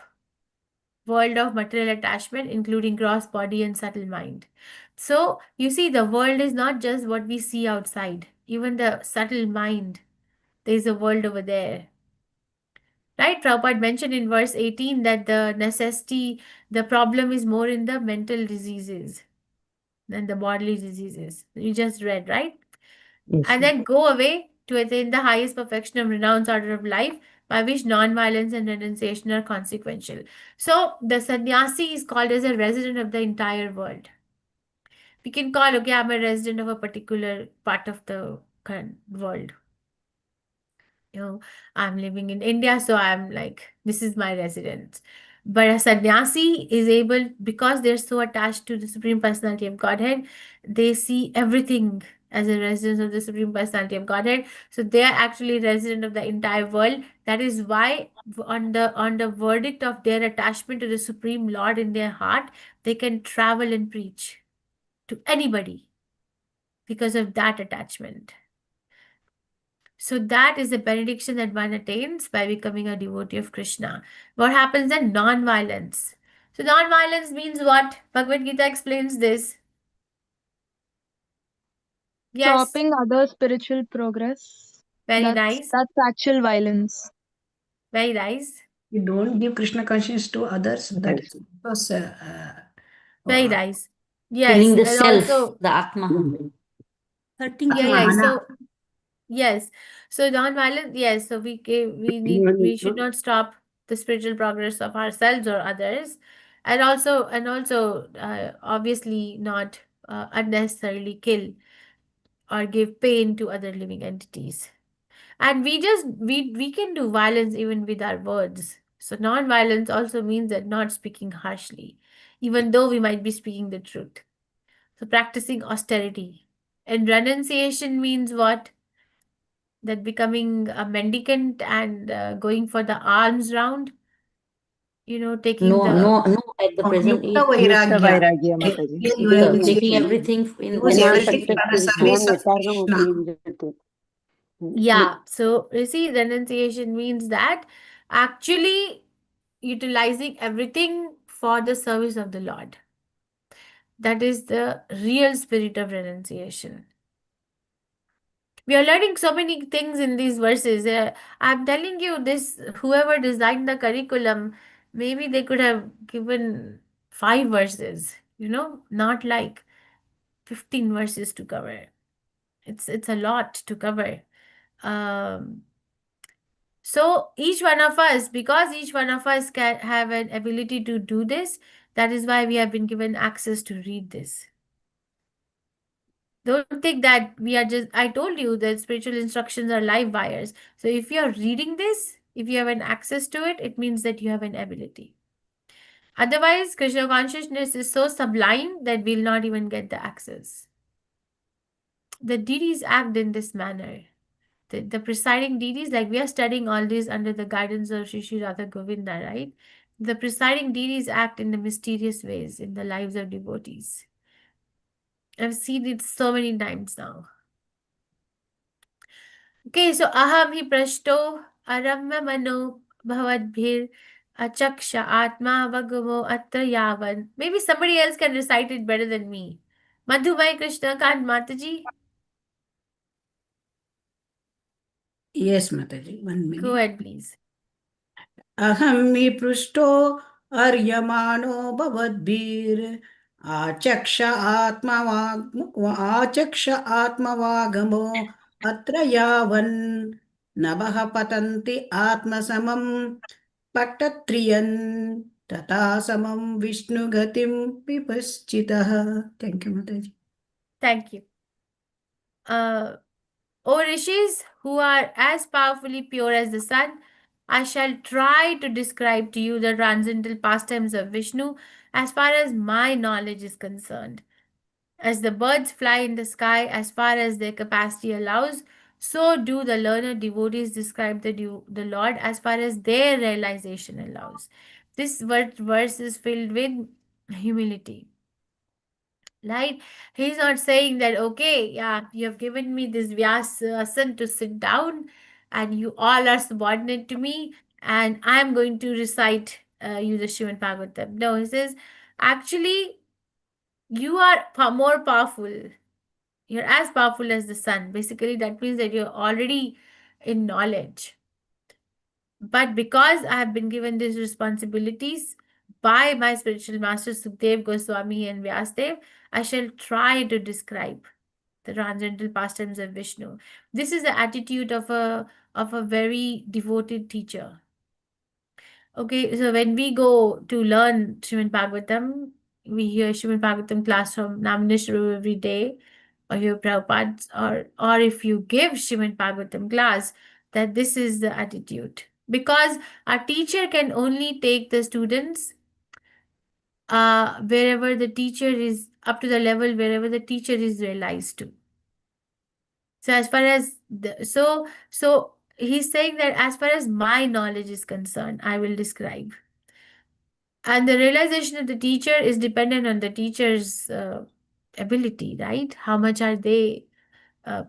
world of material attachment, including gross body and subtle mind. So, you see, the world is not just what we see outside, even the subtle mind. There's a world over there. Right? Prabhupada mentioned in verse 18 that the problem is more in the mental diseases than the bodily diseases. You just read, right? Yes, And ma'am. then go away to attain the highest perfection of renounced order of life, by which non-violence and renunciation are consequential. So the sannyasi is called as a resident of the entire world. We can call, okay, I'm a resident of a particular part of the world. I'm living in India, so I'm like, this is my residence. But a sannyasi is able, because they're so attached to the Supreme Personality of Godhead, they see everything as a residence of the Supreme Personality of Godhead. So they are actually resident of the entire world. That is why on the verdict of their attachment to the Supreme Lord in their heart, they can travel and preach to anybody because of that attachment. So that is the benediction that one attains by becoming a devotee of Krishna. What happens then? Non-violence. So non-violence means what? Bhagavad Gita explains this. Yes, Stopping other spiritual progress. very nice. That's actual violence. Very nice. You don't give Krishna consciousness to others. That Yes. is because Very nice. Killing Yes, the and self, also, the Atma. Hurting yeah, to yeah. others. So yes, so non-violent. Yes, so we should not stop the spiritual progress of ourselves or others, and also obviously not unnecessarily kill or give pain to other living entities. And we can do violence even with our words. So non-violence also means that not speaking harshly, even though we might be speaking the truth. So practicing austerity. And renunciation means what? That becoming a mendicant and going for the alms round, taking No, the no, no, at the present Yukta age, Yukta Vairagya. Vairagya, Mataji. Yukta, taking everything in Devotion respect for to the Krishna. service of Krishna. yeah. So you see, renunciation means that actually utilizing everything for the service of the Lord. That is the real spirit of renunciation. We are learning so many things in these verses. I'm telling you, this whoever designed the curriculum, maybe they could have given 5 verses, not like 15 verses to cover. It's a lot to cover. Um, so each one of us, because each one of us can have an ability to do this, that is why we have been given access to read this. Don't think that we are just, I told you that spiritual instructions are live wires. So if you're reading this, if you have an access to it, it means that you have an ability. Otherwise, Krishna consciousness is so sublime that we'll not even get the access. The deities act in this manner. The presiding deities, like we are studying all this under the guidance of Shri Shri Radha Govinda, right? The presiding deities act in the mysterious ways in the lives of devotees. I've seen it so many times now. Okay, so aham hi prashto aramya mano bhavadbhir achaksha atma vagamo atra yavan. Maybe somebody else can recite it better than me. Madhumai Krishna Kant Mataji. Yes, Mataji, 1 minute. Go ahead, please. अहं हि पृष्टो अर्यमाणो भवद्भिर् आचक्ष आत्मवागमो अत्र यावन् नभः पतन्ति आत्मसमं पट्टत्रियन् तथा समं विष्णुगतिं विपश्चितः. Thank you, Mataji. Thank you. O rishis who are as powerfully pure as the sun, I shall try to describe to you the transcendental pastimes of Vishnu as far as my knowledge is concerned. As the birds fly in the sky as far as their capacity allows, so do the learned devotees describe the Lord as far as their realization allows. This verse is filled with humility. Right? He's not saying that, okay, yeah, you have given me this Vyasa to sit down and you all are subordinate to me and I'm going to recite you the Srimad Bhagavatam. No, he says, actually, you are more powerful. You're as powerful as the sun. Basically, that means that you're already in knowledge. But because I have been given these responsibilities by my spiritual masters Sukdev Goswami and Vyasdev, I shall try to describe the transcendental pastimes of Vishnu. This is the attitude of a very devoted teacher. Okay, so when we go to learn Srimad Bhagavatam, we hear Srimad Bhagavatam class from Namineshwaru every day, or hear Prabhupada's, or if you give Srimad Bhagavatam class, that this is the attitude. Because our teacher can only take the students wherever the teacher is, up to the level wherever the teacher is realized to. So as far as so he's saying that as far as my knowledge is concerned, I will describe. And the realization of the teacher is dependent on the teacher's ability, right? How much are they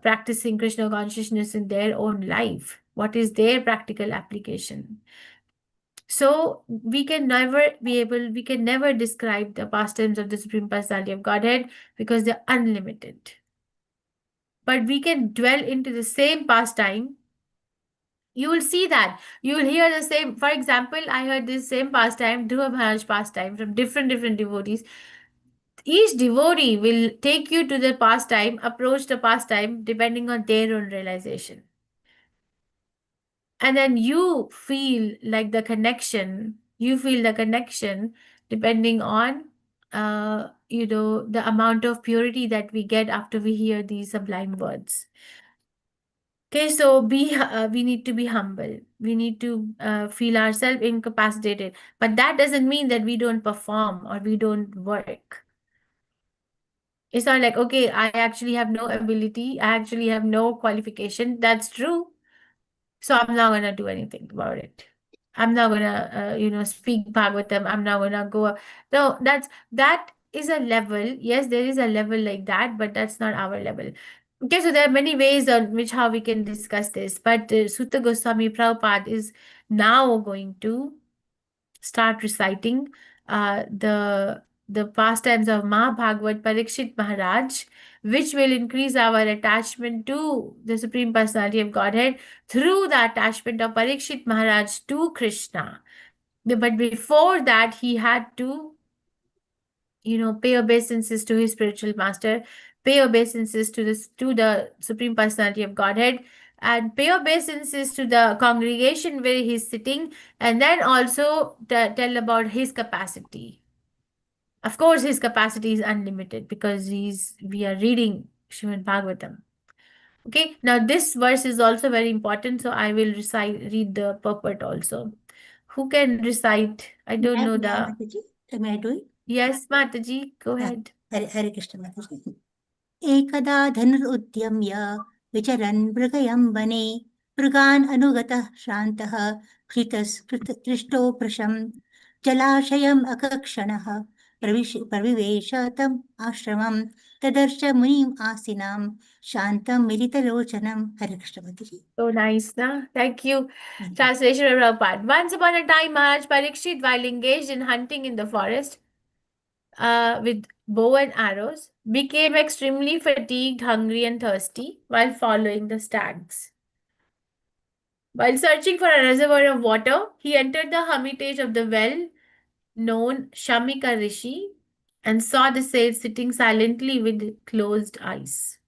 practicing Krishna consciousness in their own life? What is their practical application? So we can never describe the pastimes of the Supreme Personality of Godhead because they're unlimited. But we can dwell into the same pastime. You will see that. You will hear the same. For example, I heard this same pastime, Dhruva Maharaj pastime from different devotees. Each devotee will take you to the pastime, approach the pastime depending on their own realization. And then you feel like the connection, depending on the amount of purity that we get after we hear these sublime words. Okay, so we need to be humble. We need to feel ourselves incapacitated. But that doesn't mean that we don't perform or we don't work. It's not like, okay, I actually have no ability. I actually have no qualification. That's true. So I'm not going to do anything about it. I'm not going to, speak Bhagavatam. I'm not going to go. No, that is a level. Yes, there is a level like that, but that's not our level. Okay, so there are many ways on which how we can discuss this. But Sutta Goswami Prabhupada is now going to start reciting the pastimes of Mahabhagavat Parikshit Maharaj, which will increase our attachment to the Supreme Personality of Godhead through the attachment of Parikshit Maharaj to Krishna. But before that, he had to, pay obeisances to his spiritual master, pay obeisances to the Supreme Personality of Godhead, and pay obeisances to the congregation where he's sitting, and then also tell about his capacity. Of course, his capacity is unlimited because we are reading Srimad Bhagavatam. Okay, now this verse is also very important, so I will read the purport also. Who can recite? I don't know May I, the. Mataji? May I do it? Yes, Mataji, go ahead. Hare Krishna, Mataji. एकदा धनुरुद्यम्य विचरन् मृगयं वने मृगान् अनुगतः शान्तः कृष्टोपृशं जलाशयम् अकक्षणः प्रविवेश तम् आश्रमं तदर्श मुनिम् आसीनां शान्तं मिलितलोचनं. हरे कृष्ण माताजी. So nice, na? Thank you. Translation of Prabhupada. Once upon a time, Maharaj Parikshit, while engaged in hunting in the forest with bow and arrows, became extremely fatigued, hungry, and thirsty while following the stags. While searching for a reservoir of water, he entered the hermitage of the well-known Shamika Rishi and saw the sage sitting silently with closed eyes.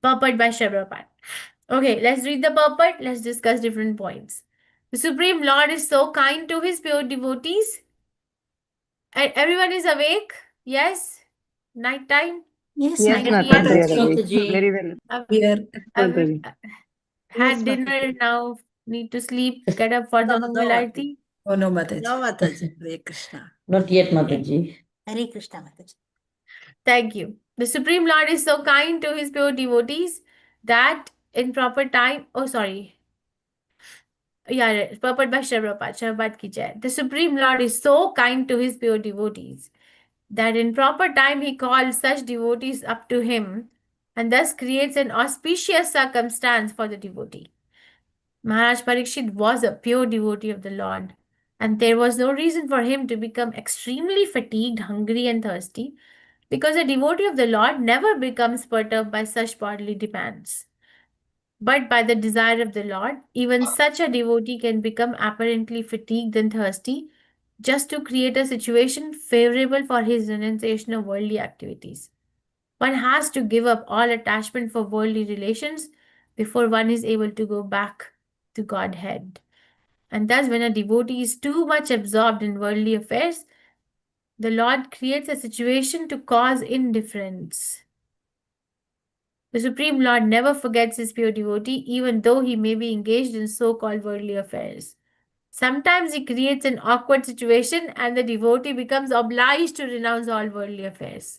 Purport by Srila Prabhupada. Okay, let's read the purport. Let's discuss different points. The Supreme Lord is so kind to his pure devotees. And everyone is awake? Yes? Night time? Yes, Yes, Mataji, Mataji, we yes. are awake. Mataji. Very well. Here. Mataji. Had Yes, dinner Mataji. now, need to sleep, get up for the Mangal Aarti. Oh no, Mataji. No, Mataji. Hare Krishna. Not yet, Mataji. Hare Krishna Mataji. Thank you. The Supreme Lord is so kind to his pure devotees that in proper time, oh sorry, yeah, purport by Srila Prabhupada ki jai. The Supreme Lord is so kind to his pure devotees that in proper time he calls such devotees up to him and thus creates an auspicious circumstance for the devotee. Maharaj Parikshit was a pure devotee of the Lord, and there was no reason for him to become extremely fatigued, hungry, and thirsty, because a devotee of the Lord never becomes perturbed by such bodily demands. But by the desire of the Lord, even such a devotee can become apparently fatigued and thirsty just to create a situation favorable for his renunciation of worldly activities. One has to give up all attachment for worldly relations before one is able to go back to Godhead. And thus, when a devotee is too much absorbed in worldly affairs, the Lord creates a situation to cause indifference. The Supreme Lord never forgets his pure devotee, even though he may be engaged in so-called worldly affairs. Sometimes he creates an awkward situation and the devotee becomes obliged to renounce all worldly affairs.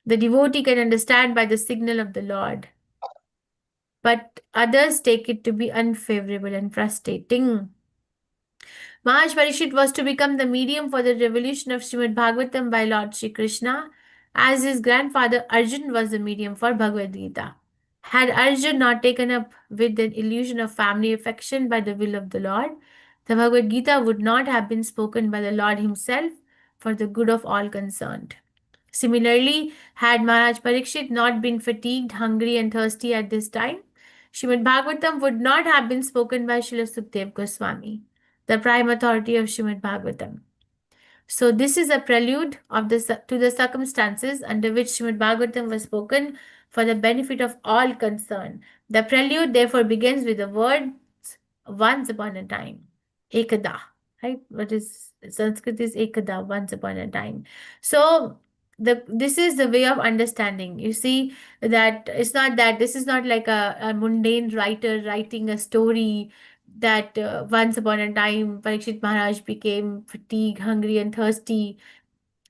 The devotee can understand by the signal of the Lord, but others take it to be unfavorable and frustrating. Maharaj Parikshit was to become the medium for the revolution of Srimad Bhagavatam by Lord Shri Krishna, as his grandfather Arjun was the medium for Bhagavad Gita. Had Arjun not taken up with the illusion of family affection by the will of the Lord, the Bhagavad Gita would not have been spoken by the Lord himself for the good of all concerned. Similarly, had Maharaj Parikshit not been fatigued, hungry, and thirsty at this time, Srimad Bhagavatam would not have been spoken by Srila Sukdev Goswami, the prime authority of Srimad Bhagavatam. So this is a prelude of to the circumstances under which Srimad Bhagavatam was spoken for the benefit of all concerned. The prelude therefore begins with the words once upon a time, ekada, right? What is Sanskrit is ekada, once upon a time. So this is the way of understanding. You see that it's not that this is not like a mundane writer writing a story that once upon a time Parikshit Maharaj became fatigued, hungry, and thirsty,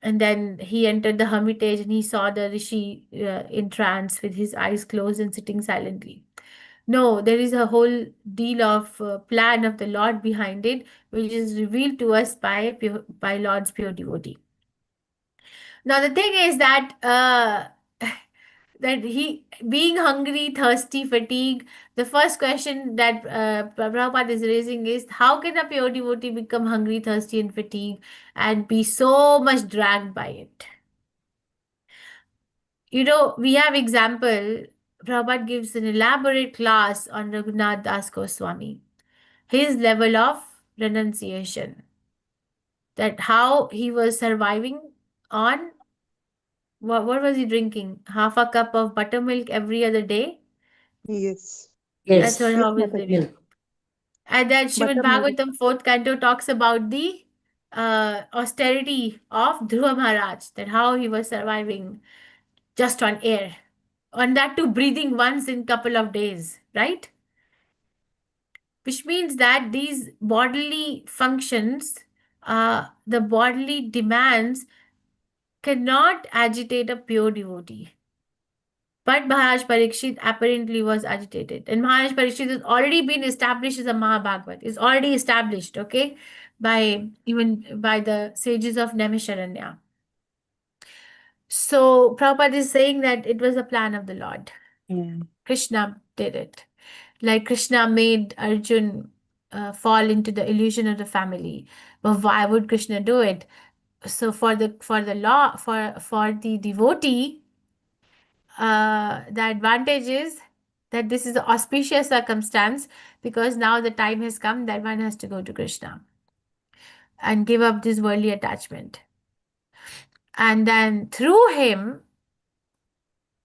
and then he entered the hermitage and he saw the rishi in trance with his eyes closed and sitting silently. No, there is a whole deal of plan of the Lord behind it, which is revealed to us by Lord's pure devotee. Now the thing is that that he being hungry, thirsty, fatigued. The first question that Prabhupada is raising is how can a pure devotee become hungry, thirsty, and fatigued and be so much dragged by it? You know, we have example. Prabhupada gives an elaborate class on Raghunath Das Goswami, his level of renunciation, that how he was surviving on what was he drinking? Half a cup of buttermilk every other day. Yes. That's Yes. what Yes, how he's Mataji. living. And then Srimad Buttermilk. Bhagavatam 4th canto talks about the austerity of Dhruva Maharaj, that how he was surviving. just on air. On that too, breathing once in couple of days, right? Which means that these bodily functions, the bodily demands cannot agitate a pure devotee. But Maharaj Parikshit apparently was agitated. And Maharaj Parikshit has already been established as a Mahabhagavat. It's already established, okay, by the sages of Naimisharanya. So Prabhupada is saying that it was a plan of the Lord. Krishna did it. Like Krishna made Arjun fall into the illusion of the family. But why would Krishna do it? So for the devotee, the advantage is that this is an auspicious circumstance, because now the time has come that one has to go to Krishna and give up this worldly attachment. And then through him,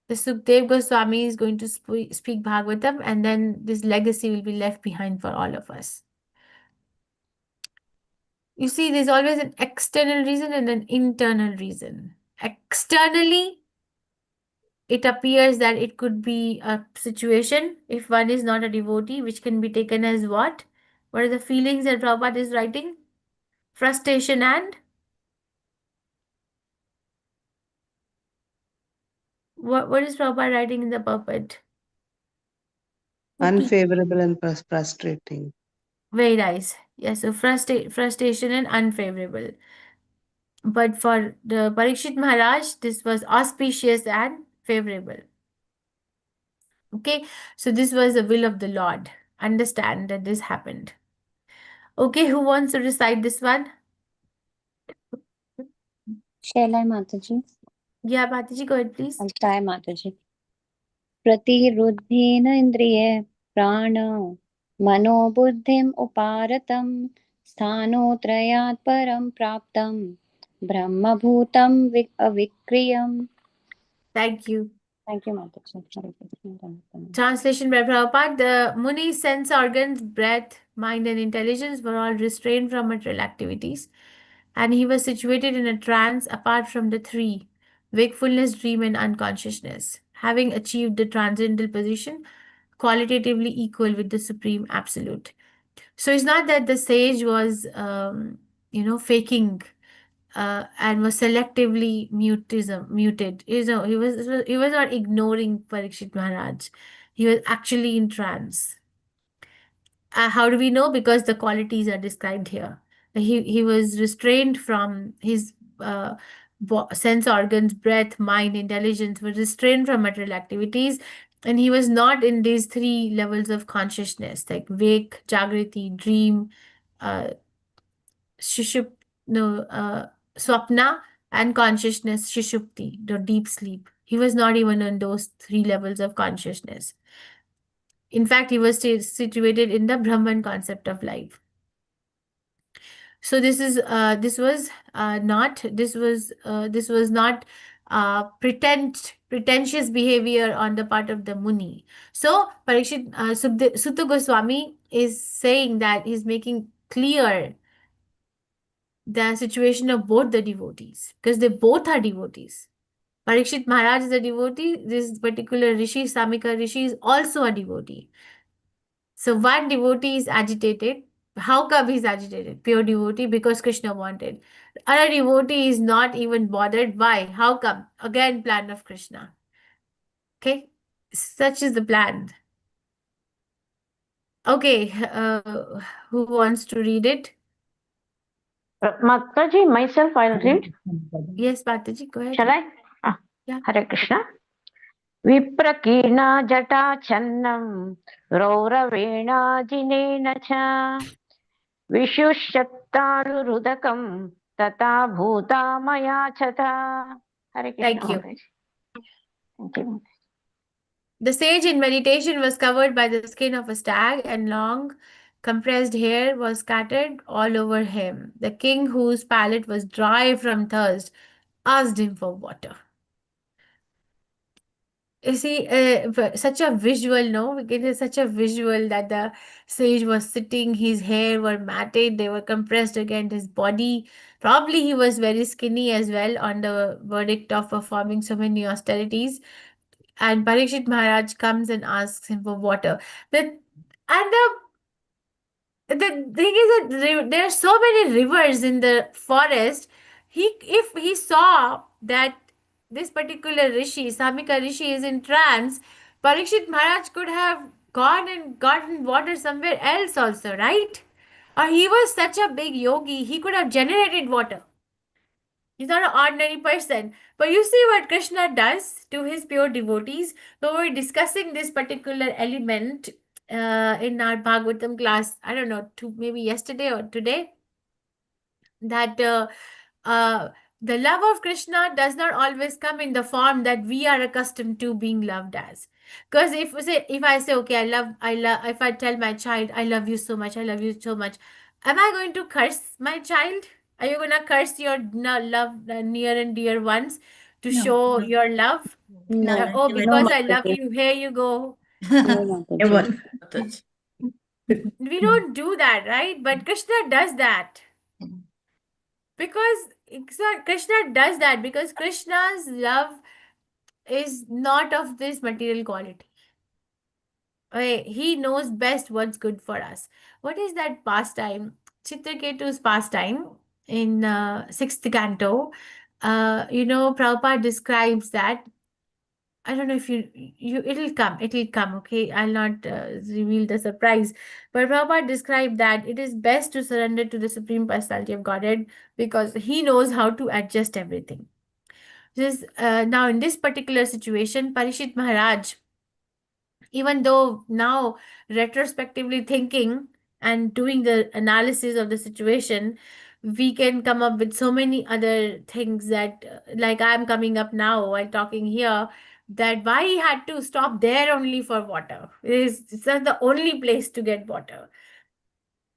the Sukdev Goswami is going to speak Bhagavatam, and then this legacy will be left behind for all of us. You see, there's always an external reason and an internal reason. Externally, it appears that it could be a situation, if one is not a devotee, which can be taken as what? What are the feelings that Prabhupada is writing? Frustration and what is Prabhupada writing in the pulpit? Unfavorable and frustrating. Very nice. Yes, so frustration and unfavorable. But for the Parikshit Maharaj, this was auspicious and favorable. Okay, so this was the will of the Lord. Understand that this happened. Okay, who wants to recite this one? Shall I, Mataji? Yeah, Mataji, go ahead, please. I'll try, Mataji. प्रतिरुद्धेन इन्द्रिये प्राण मनोबुद्धिम् उपारतं स्थानोत्रयात् परं प्राप्तं ब्रह्मभूतं अविक्रियम्. Thank you. Thank you, Mataji. Translation by Prabhupada. The Muni's sense organs, breath, mind, and intelligence were all restrained from material activities, and he was situated in a trance apart from the three: wakefulness, dream, and unconsciousness, having achieved the transcendental position qualitatively equal with the Supreme Absolute. So it's not that the sage was, faking and was selectively muted. He was not ignoring Parikshit Maharaj. He was actually in trance. How do we know? Because the qualities are described here. He was restrained from his sense organs, breath, mind, intelligence were restrained from material activities, and he was not in these three levels of consciousness, like wake, jagriti, dream, shishup, swapna, and consciousness, shishupti, the deep sleep. He was not even on those three levels of consciousness. In fact, he was situated in the Brahman concept of life. So this was not pretentious behavior on the part of the Muni. So Parikshit Sutta Goswami is saying that he's making clear the situation of both the devotees, because they both are devotees. Parikshit Maharaj is a devotee. This particular Rishi, Samika Rishi, is also a devotee. So one devotee is agitated. How come he's agitated? Pure devotee, because Krishna wanted. Other devotee is not even bothered. Why? How come? Again, plan of Krishna. Okay, such is the plan. Okay, who wants to read it? Mataji, myself, I'll read. Yes, Mataji, go ahead. Shall I? Yeah. Hare Krishna. Viprakina jata channam rauravena jineena cha vishushyattaru tata bhuta maya chata. Hare Krishna. Thank you. Mataji. Thank you. The sage in meditation was covered by the skin of a stag, and long compressed hair was scattered all over him. The king, whose palate was dry from thirst, asked him for water. You see, such a visual, no? It is such a visual that the sage was sitting, his hair were matted, they were compressed against his body. Probably he was very skinny as well on the verdict of performing so many austerities. And Parikshit Maharaj comes and asks him for water. The thing is that there are so many rivers in the forest. If he saw that this particular rishi, Samika Rishi, is in trance, Parikshit Maharaj could have gone and gotten water somewhere else also, right? Or he was such a big yogi, he could have generated water. He's not an ordinary person. But you see what Krishna does to his pure devotees. So we're discussing this particular element in our Bhagavatam class, I don't know, maybe yesterday or today, that uh, the love of Krishna does not always come in the form that we are accustomed to being loved as. Because if I say, okay, if I tell my child, I love you so much, I love you so much, am I going to curse my child? Are you going to curse your love, near and dear ones to No, show no, your love? no, No, no, Oh, never. because I Mataji. love you, here you go. No, Never, Mataji. Mataji. We don't do that, right? But Krishna does that. Because Krishna does that because Krishna's love is not of this material quality. Okay, he knows best what's good for us. What is that pastime? Chitraketu's pastime in sixth canto. Prabhupada describes that. I don't know if it'll come. Okay, I'll not reveal the surprise. But Prabhupada described that it is best to surrender to the Supreme Personality of Godhead because he knows how to adjust everything. Now in this particular situation, Parishit Maharaj, even though now retrospectively thinking and doing the analysis of the situation, we can come up with so many other things that like I'm coming up now while talking here, that why he had to stop there only for water. It's not the only place to get water,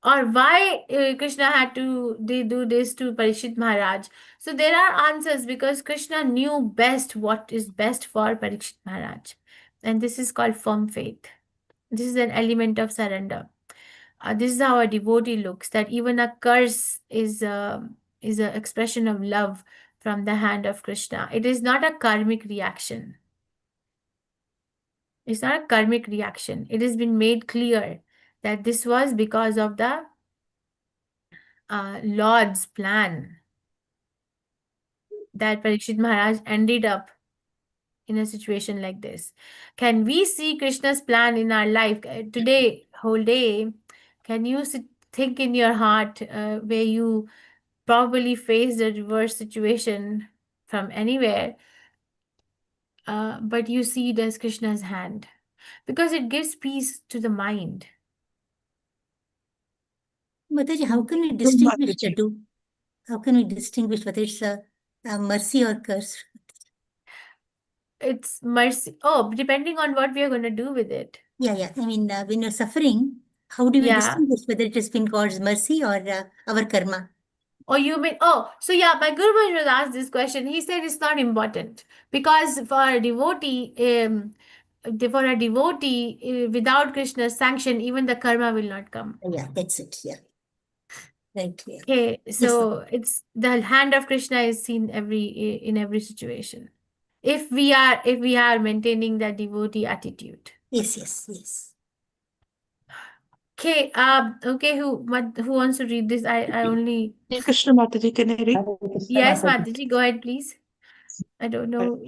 or why Krishna had to they do this to Parishit Maharaj. So there are answers because Krishna knew best what is best for Parishit Maharaj, and this is called firm faith. This is an element of surrender. This is how a devotee looks. That even a curse is an expression of love from the hand of Krishna. It is not a karmic reaction. It's not a karmic reaction. It has been made clear that this was because of the Lord's plan that Parikshit Maharaj ended up in a situation like this. Can we see Krishna's plan in our life today, whole day? Can you think in your heart where you probably faced a reverse situation from anywhere, but you see it as Krishna's hand? Because it gives peace to the mind. Mataji, how can we distinguish the two? How can we distinguish whether it's a mercy or curse? It's mercy. Oh, depending on what we are going to do with it. Yeah. I mean, when you're suffering, how do we Yeah. distinguish whether it has been God's mercy or our karma? Or you mean, so yeah, my Guru Maharaj was asked this question. He said it's not important because for a devotee, without Krishna's sanction, even the karma will not come. Yeah, that's it. Yeah. Right. Yeah. Okay, Yes, so it's the hand of Krishna is seen in every situation. If we are maintaining that devotee attitude. yes. Okay, who wants to read this? I only Krishna Mataji, can I read? Yes, Mataji, go ahead, please. I don't know.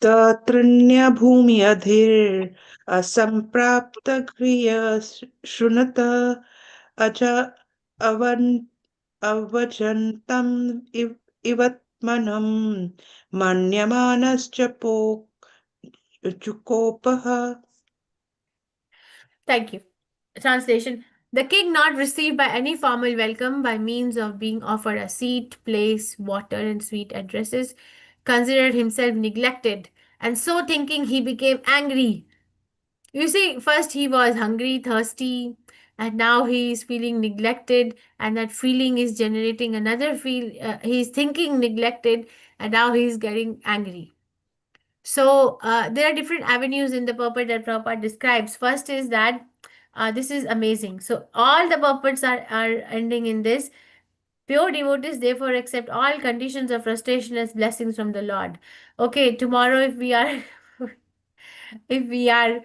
तृण्यभूमि Adhir असंप्राप्त गृह शृणुत अज अवजन्तम् इवत्मनं मन्यमानश्च जुकोपः. Thank you. Translation. The king, not received by any formal welcome by means of being offered a seat, place, water, and sweet addresses, considered himself neglected, and so thinking he became angry. You see, first he was hungry, thirsty, and now he is feeling neglected, and that feeling is generating another feel. He's thinking neglected, and now he is getting angry. So there are different avenues in the purport that Prabhupada describes. First is that this is amazing. So all the purports are ending in this. Pure devotees therefore accept all conditions of frustration as blessings from the Lord. Okay, tomorrow if we are if we are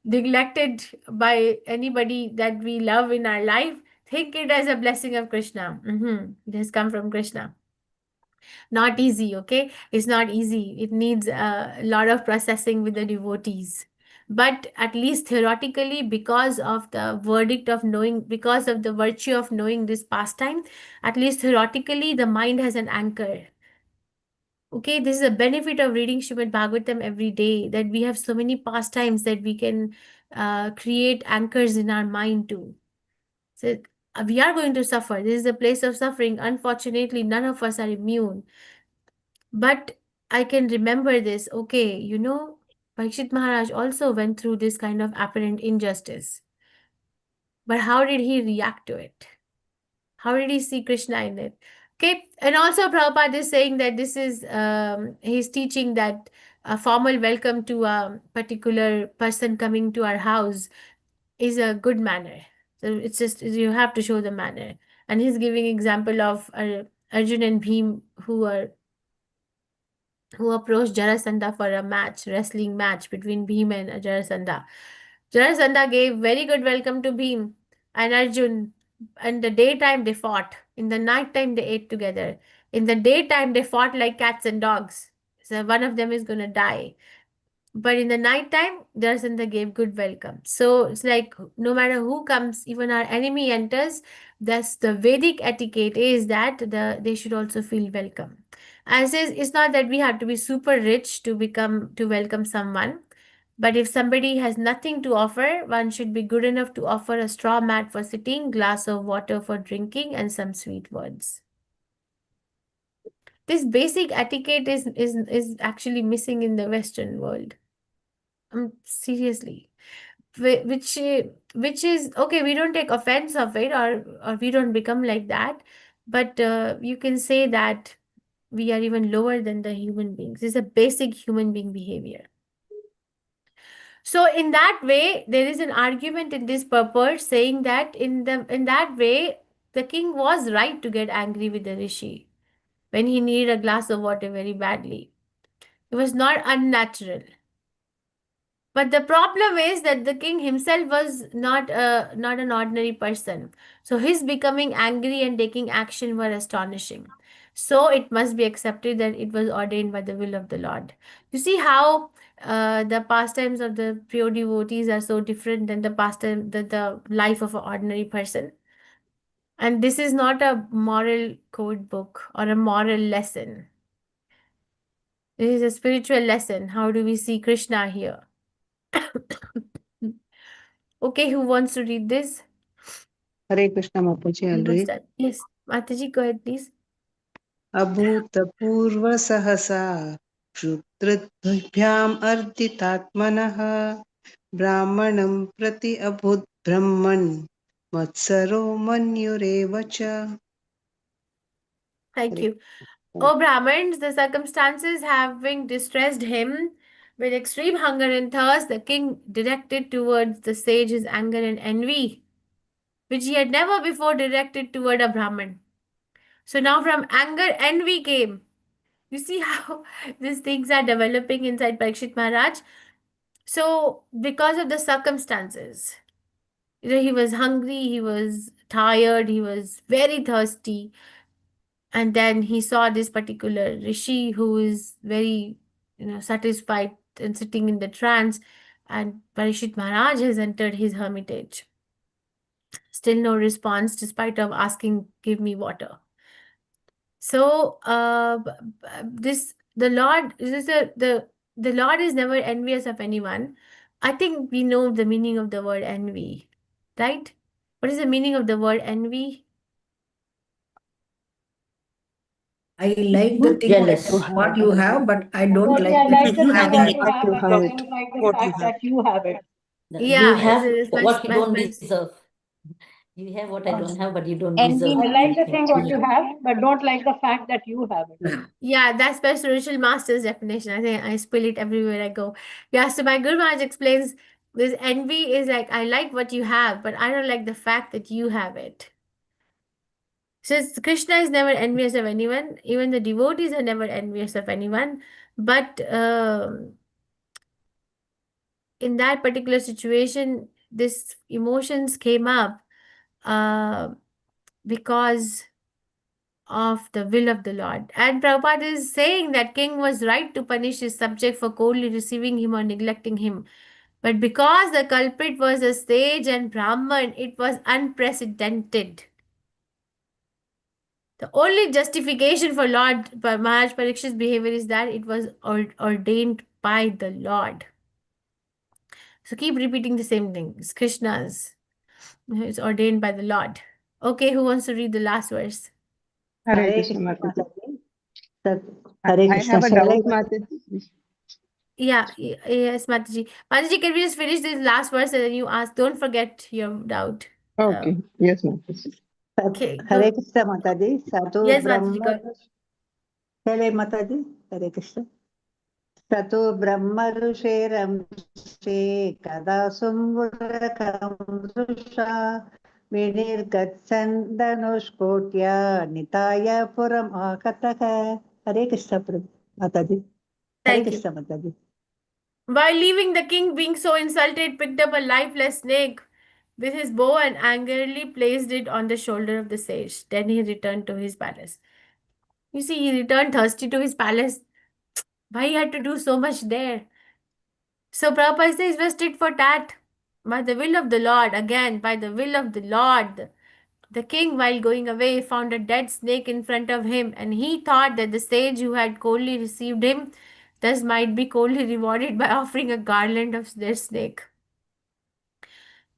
neglected by anybody that we love in our life, think it as a blessing of Krishna. It has come from Krishna. Not easy, okay? It's not easy. It needs a lot of processing with the devotees. But at least theoretically, because of the verdict of knowing, because of the virtue of knowing this pastime, at least theoretically, the mind has an anchor. Okay, this is a benefit of reading Srimad Bhagavatam every day, that we have so many pastimes that we can create anchors in our mind too. So we are going to suffer. This is a place of suffering. Unfortunately, none of us are immune. But I can remember this. Okay, you know, Parikshit Maharaj also went through this kind of apparent injustice. But how did he react to it? How did he see Krishna in it? Okay, and also Prabhupada is saying that this is, he's teaching that a formal welcome to a particular person coming to our house is a good manner. So it's just, you have to show the manner. And he's giving example of Arjun and Bhim who approached Jarasandha for a wrestling match between Bhim and Jarasandha. Jarasandha gave very good welcome to Bhim and Arjun. In the daytime they fought. In the nighttime they ate together. In the daytime they fought like cats and dogs. So one of them is going to die. But in the nighttime, Jarasandha gave good welcome. So it's like no matter who comes, even our enemy enters, that's the Vedic etiquette is that they should also feel welcome. As is, it's not that we have to be super rich to welcome someone. But if somebody has nothing to offer, one should be good enough to offer a straw mat for sitting, glass of water for drinking, and some sweet words. This basic etiquette is actually missing in the Western world. Seriously. Which is okay, we don't take offense of it, or we don't become like that, but you can say that we are even lower than the human beings. It's a basic human being behavior. So in that way, there is an argument in this purport saying that in that way, the king was right to get angry with the rishi when he needed a glass of water very badly. It was not unnatural. But the problem is that the king himself was not an ordinary person. So his becoming angry and taking action were astonishing. So it must be accepted that it was ordained by the will of the Lord. You see how the pastimes of the pure devotees are so different than the life of an ordinary person. And this is not a moral code book or a moral lesson. It is a spiritual lesson. How do we see Krishna here? Okay, who wants to read this? Hare Krishna Mataji, I'll read. Yes, Mataji, go ahead, please. अभूतपूर्व सहसा क्षुद्रद्भ्याम् अर्दितात्मनः ब्राह्मणं प्रति अभूत् ब्रह्मन् मत्सरो मन्युरेव च. Thank you. O Brahmins, the circumstances having distressed him with extreme hunger and thirst, the king directed towards the sage his anger and envy, which he had never before directed toward a Brahmin. So now from anger, envy came. You see how these things are developing inside Parikshit Maharaj. So because of the circumstances, he was hungry, he was tired, he was very thirsty. And then he saw this particular rishi who is very, satisfied and sitting in the trance. And Parikshit Maharaj has entered his hermitage. Still no response, despite of asking, give me water. So the Lord is never envious of anyone. I think we know the meaning of the word envy, right? What is the meaning of the word envy? I like the thing Jealous. what you have, but I don't like I the like thing the you thing have that it. you have, but I don't like the fact that you have it. You Yeah, have it's what you don't much. deserve. You have what I don't have, but you don't Envy deserve. I like the Thank thing what you have, but don't like the fact that you have it. Yeah, that's my spiritual master's definition. I think I spill it everywhere I go. Yeah, so my Guru Maharaj explains this envy is like, I like what you have, but I don't like the fact that you have it. Since Krishna is never envious of anyone, even the devotees are never envious of anyone, but in that particular situation, this emotions came up because of the will of the Lord. And Prabhupada is saying that king was right to punish his subject for coldly receiving him or neglecting him. But because the culprit was a sage and Brahman, it was unprecedented. The only justification for Lord Maharaj Parikshit's behavior is that it was ordained by the Lord. So keep repeating the same thing. It's Krishna's. It's ordained by the Lord. Okay, who wants to read the last verse? Hare Hare Krishna, Krishna Mataji. Mataji. Hare I Krishna. have a Shall I? doubt, Mataji. Yeah, yes, Mataji. Mataji, can we just finish this last verse and then you ask? Don't forget your doubt. Okay. Yes, Mataji. Okay, Hare go. Krishna Mataji. Satu Yes, Mataji, Brahma. go. Shall I, Mataji? Hare Krishna. Satu Brahma Rushe Kada Sumburakam Rusha Vinirgatsan Dhanushkotya Nitaya Puram Akataka. Hare Krishna Mataji. Hare Thank you. Krishna Mataji. While leaving, the king, being so insulted, picked up a lifeless snake with his bow and angrily placed it on the shoulder of the sage. Then he returned to his palace. You see, he returned thirsty to his palace. Why he had to do so much there? So Prabhupada says, was tit for tat. By the will of the Lord, again, by the will of the Lord. The king, while going away, found a dead snake in front of him, and he thought that the sage who had coldly received him thus might be coldly rewarded by offering a garland of their snake.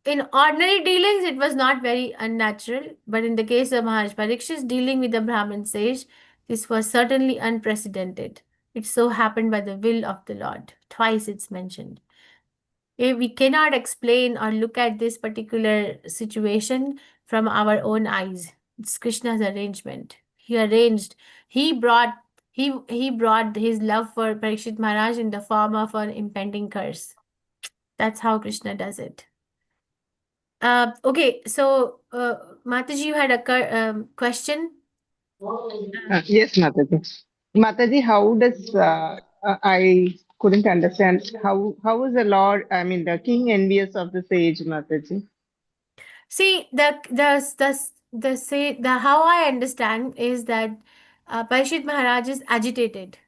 In ordinary dealings, it was not very unnatural, but in the case of Maharaj Parikshit dealing with the Brahmin sage, this was certainly unprecedented. It so happened by the will of the Lord. Twice it's mentioned. We cannot explain or look at this particular situation from our own eyes. It's Krishna's arrangement. He arranged. He brought his love for Parikshit Maharaj in the form of an impending curse. That's how Krishna does it. Okay, so Mataji, you had a question? Yes, Mataji. Mataji, how does I couldn't understand how is the Lord, I mean the king envious of the sage, Mataji? See, the how I understand is that Parikshit Maharaj is agitated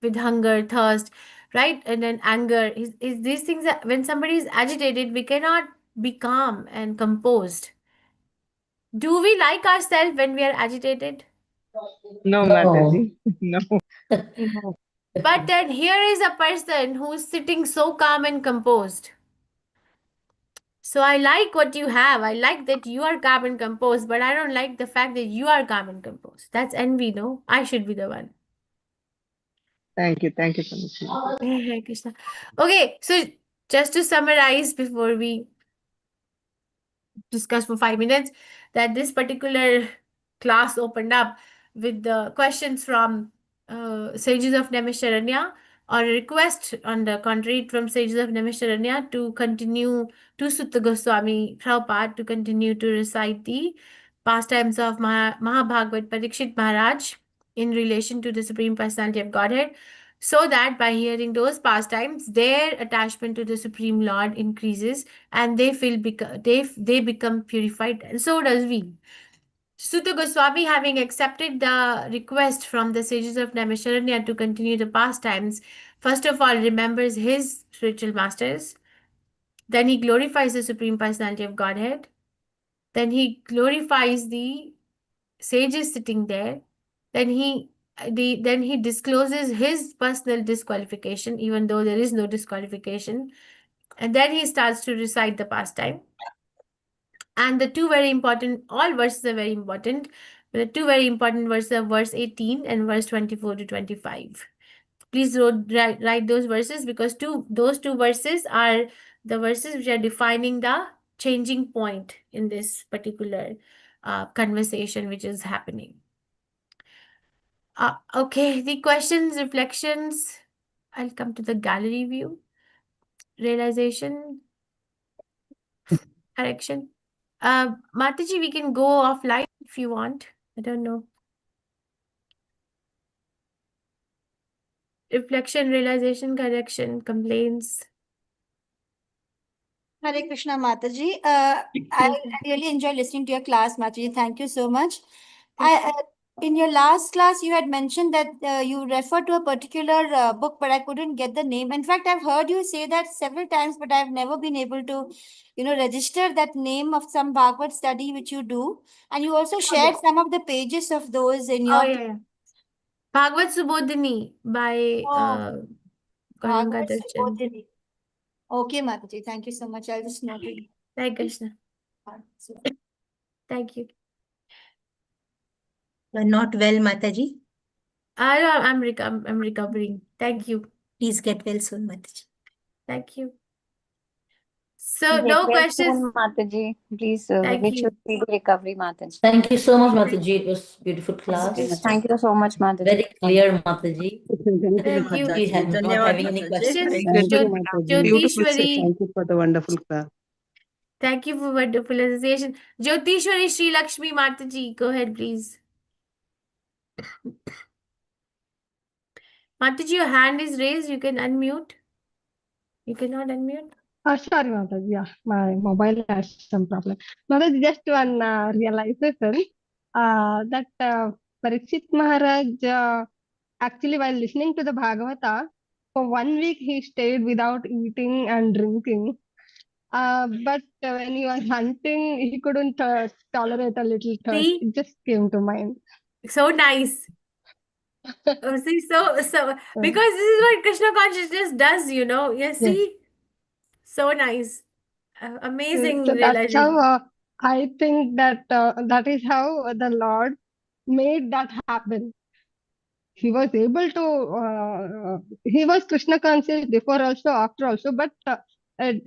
with hunger, thirst, right? And then anger. Is these things that when somebody is agitated, we cannot be calm and composed. Do we like ourselves when we are agitated? No, No. Mataji. No. No. But then here is a person who is sitting so calm and composed. So I like what you have. I like that you are calm and composed, but I don't like the fact that you are calm and composed. That's envy, no? I should be the one. Thank you so much, Mataji. Hare Krishna. Okay, so just to summarize before we discuss for 5 minutes, that this particular class opened up with the questions from sages of Naimisharanya, or a request on the contrary from sages of Naimisharanya to continue to Sutta Goswami Prabhupada to continue to recite the pastimes of Mahabhagavad Parikshit Maharaj in relation to the Supreme Personality of Godhead, so that by hearing those pastimes, their attachment to the Supreme Lord increases and they become purified, and so does we. Sutta Goswami, having accepted the request from the sages of Naimisharanya to continue the pastimes, first of all remembers his spiritual masters, then he glorifies the Supreme Personality of Godhead, then he glorifies the sages sitting there, then he discloses his personal disqualification, even though there is no disqualification, and then he starts to recite the pastime. And the two very important, all verses are very important, but the two very important verses are verse 18 and verse 24 to 25. Please write those verses, because those two verses are the verses which are defining the changing point in this particular conversation which is happening. Okay, the questions, reflections. I'll come to the gallery view. Realization, correction. Mataji, we can go offline if you want. I don't know. Reflection, realization, correction, complaints. Hare Krishna Mataji. I really enjoy listening to your class, Mataji. Thank you so much. In your last class, you had mentioned that you referred to a particular book, but I couldn't get the name. In fact, I've heard you say that several times, but I've never been able to, register that name of some Bhagavad study which you do. And you also shared some of the pages of those in your. Oh, yeah. Bhagavad Subodhini by Gauranga Bhagavad Darshan. Subodhini. Okay, Mataji. Thank you so much. I'll just note it. Hare Krishna. Thank you. You're not well, Mataji. No, I'm recovering. Thank you. Please get well soon, Mataji. Thank you. So, no questions. Mataji, please Thank wish you. you speedy recovery, Mataji. Thank you so much, Mataji. It was beautiful class. Thank you so much, Mataji. Very clear, Mataji. Thank you. We had not having any questions. Jyotishwari. Thank you for the wonderful class. Thank you for wonderful association. Jyotishwari Sri Lakshmi Mataji, go ahead, please. Mataji, your hand is raised. You can unmute. You cannot unmute. Sorry, Mataji. Yeah, my mobile has some problem. Mataji, just one realization that Parikshit Maharaj, actually, while listening to the Bhagavata, for 1 week he stayed without eating and drinking. But when he was hunting, he couldn't tolerate a little thirst. See? It just came to mind. So nice. See, so because this is what Krishna consciousness does, You see, so nice, amazing So that's realization. how I think that that is how the Lord made that happen. He was able to. He was Krishna conscious before also, after also, but Lord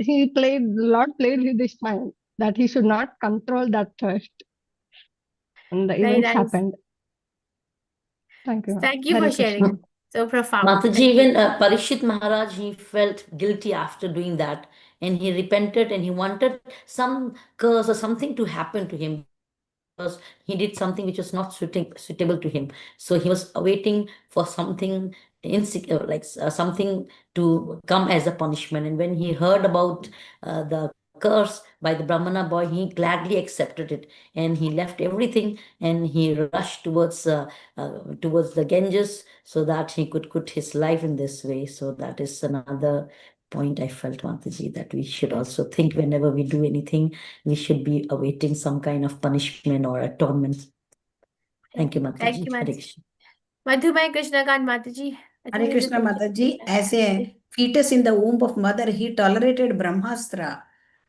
played with his mind that he should not control that thirst, and the Very events nice. happened. Thank you. Thank you Hare for sharing. Krishna. So profound. Mataji, Thank you. even Parikshit Maharaj, he felt guilty after doing that, and he repented, and he wanted some curse or something to happen to him because he did something which was not suitable to him. So he was awaiting for something something to come as a punishment. And when he heard about the curse by the Brahmana boy, he gladly accepted it, and he left everything and he rushed towards the Ganges so that he could put his life in this way. So that is another point I felt, Mataji, that we should also think whenever we do anything, we should be awaiting some kind of punishment or atonement. Thank you, Mataji. Thank you, Hare Mataji. Krishna. Madhumay Krishnakant Mataji. I Hare think there's a Krishna question. Mataji, as a fetus in the womb of mother, he tolerated Brahmastra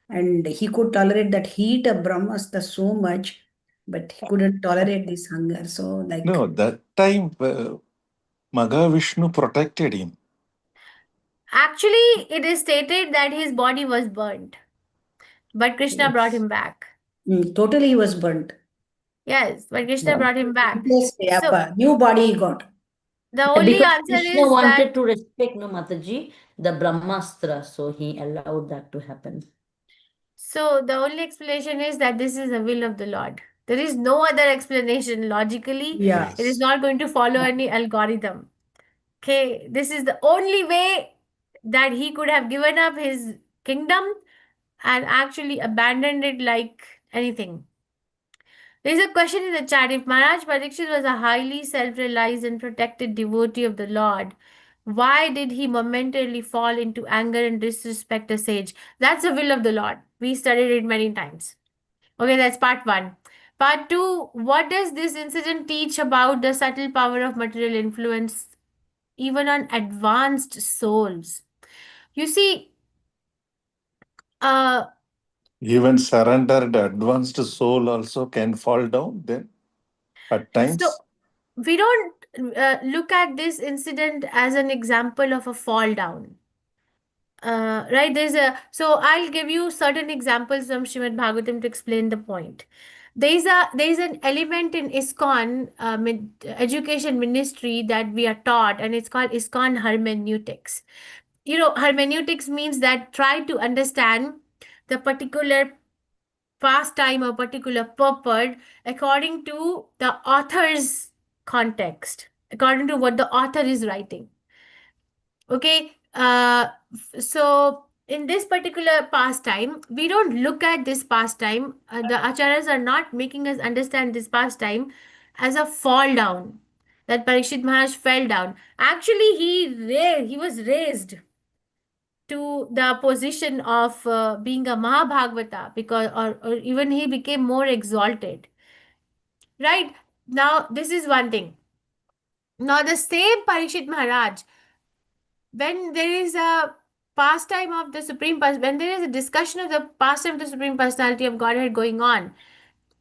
and he could tolerate that heat of Brahmastra so much, but he couldn't tolerate this hunger. So, like, No, that time Mahavishnu protected him. Actually, it is stated that his body was burnt, but Krishna brought yes. him back. Totally he was burnt. Yes, but Krishna Yeah. brought him back. Yes, So new body he got. the only Because answer Krishna is wanted that to respect, no, Mataji, the Brahmastra, so he allowed that to happen. so the only explanation is that this is the will of the Lord. There is no other explanation logically. Yeah. It is not going to follow any algorithm. Okay, this is the only way that he could have given up his kingdom and actually abandoned it like anything. There is a question in the chat. If Maharaj Parikshit was a highly self-realized and protected devotee of the Lord, why did he momentarily fall into anger and disrespect a sage? That's the will of the Lord. We studied it many times. Okay, that's part 1. Part 2, what does this incident teach about the subtle power of material influence even on advanced souls? You see, Even surrendered advanced soul also can fall down then at times. so we don't look at this incident as an example of a fall down. Right, so I'll give you certain examples from Srimad Bhagavatam to explain the point. There's an element in ISKCON education ministry that we are taught, and it's called ISKCON hermeneutics. Hermeneutics means that try to understand the particular pastime or particular purport according to the author's context, according to what the author is writing. Okay, so in this particular pastime, we don't look at this pastime. The acharyas are not making us understand this pastime as a fall down. That Parikshit Maharaj fell down. Actually, he was raised to the position of being a Mahabhagavata, because or even he became more exalted. Right, now this is one thing. Now the same Parikshit Maharaj, when there is a pastime of the when there is a discussion of the pastime of the Supreme Personality of Godhead going on,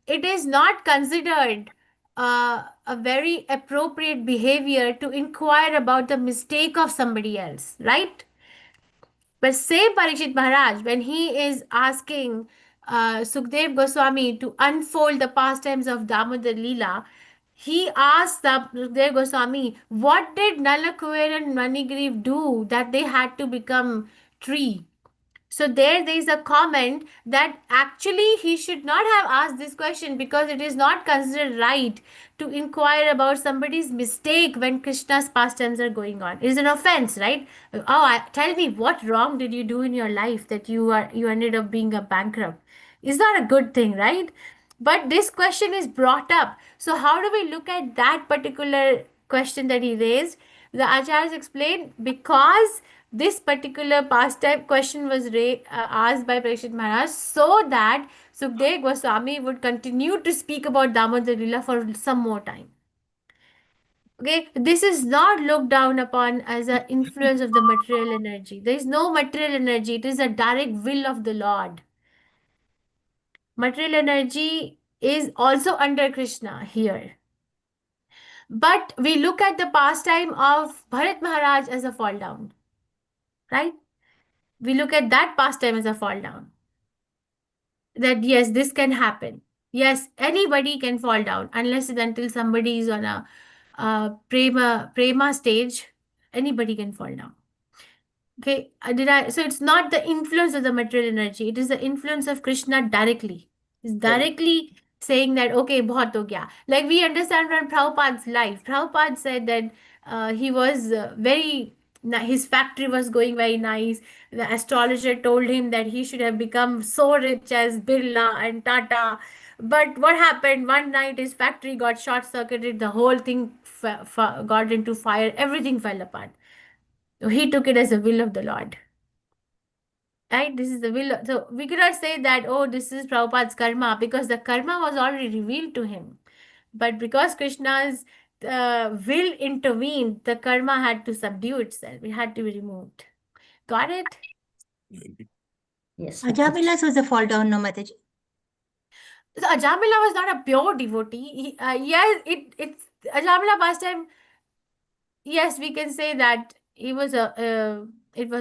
it is not considered a very appropriate behavior to inquire about the mistake of somebody else, right? But same Parikshit Maharaj, when he is asking Sukdev Goswami to unfold the pastimes of Damodar Leela, he asked Sukdev Goswami, what did Nalakuber and Manigriv do that they had to become tree? So there is a comment that actually he should not have asked this question, because it is not considered right to inquire about somebody's mistake when Krishna's pastimes are going on. It is an offense, right? Tell me, what wrong did you do in your life that you ended up being a bankrupt? Is not a good thing, right? But this question is brought up. So how do we look at that particular question that he raised? The acharyas explained, because this particular pastime question was asked by Parikshit Maharaj so that Sukdev Goswami would continue to speak about Damodar Leela for some more time. Okay, this is not looked down upon as an influence of the material energy. There is no material energy. It is a direct will of the Lord. Material energy is also under Krishna here. But we look at the pastime of Bharat Maharaj as a fall down, right? We look at that pastime as a fall down. That yes, this can happen. Yes, anybody can fall down unless and until somebody is on a prema stage. Anybody can fall down. Okay, so it's not the influence of the material energy. It is the influence of Krishna directly. It's directly saying that, okay, bahut ho gaya. Like we understand from Prabhupada's life. Prabhupada said that he was his factory was going very nice. The astrologer told him that he should have become so rich as Birla and Tata. But what happened? One night his factory got short-circuited. The whole thing got into fire. Everything fell apart. He took it as a will of the Lord. Right? This is the will. So we cannot say that, oh, this is Prabhupada's karma, because the karma was already revealed to him. But because Krishna's will intervened, the karma had to subdue itself. It had to be removed. Got it? Yes. Ajavilas was a fall down, no, Mataji. So Ajamila was not a pure devotee. Yes, it's Ajamila pastime. Yes, we can say that it was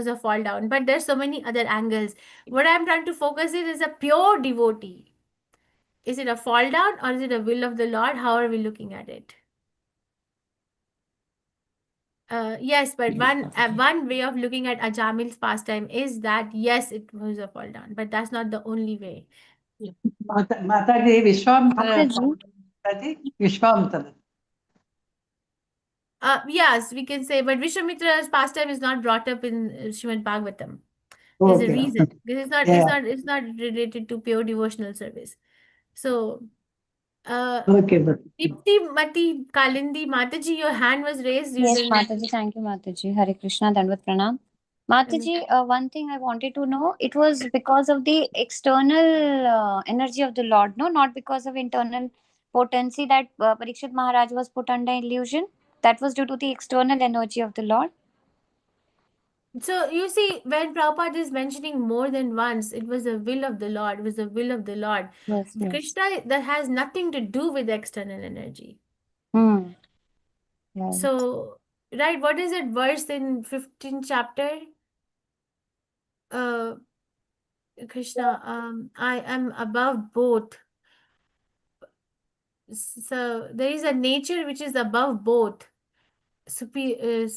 a fall down, but there's so many other angles. What I'm trying to focus is a pure devotee. Is it a fall down or is it a will of the Lord? How are we looking at it? Yes, but one way of looking at Ajamil's pastime is that yes, it was a fall down, but that's not the only way. Mataji, Mataji. Vishwamitra. Yes, we can say, but Vishwamitra's pastime is not brought up in Srimad Bhagavatam. There's a reason. Because it's not related to pure devotional service. So, Deepti Mati Kalindi Mataji, your hand was raised. Yes, Mataji, thank you, Mataji. Hare Krishna, Dandavat Pranam. Mataji, one thing I wanted to know, it was because of the external energy of the Lord, no? Not because of internal potency that Parikshit Maharaj was put under illusion. That was due to the external energy of the Lord. So you see, when Prabhupada is mentioning more than once, it was the will of the Lord, it was the will of the Lord. Yes, yes. Krishna, that has nothing to do with external energy. Right. So, right, what is it verse in 15th chapter? uh, Krishna, I am above both. So there is a nature which is above both. Superior.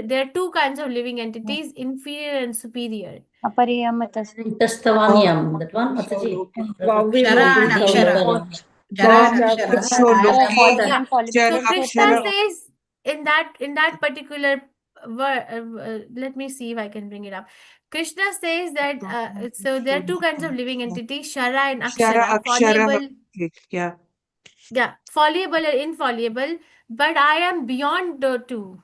There are two kinds of living entities: inferior and superior. Tastavanyam, that one, Mataji. Shara and Akshara. Jara and Akshara. So Loki, Yeah. Jara So Krishna Akshara. says in that particular let me see if I can bring it up. Krishna says that so there are two kinds of living entities, Shara and Shara Akshara, Akshara. fallible, Yeah. fallible or infallible, but I am beyond the two.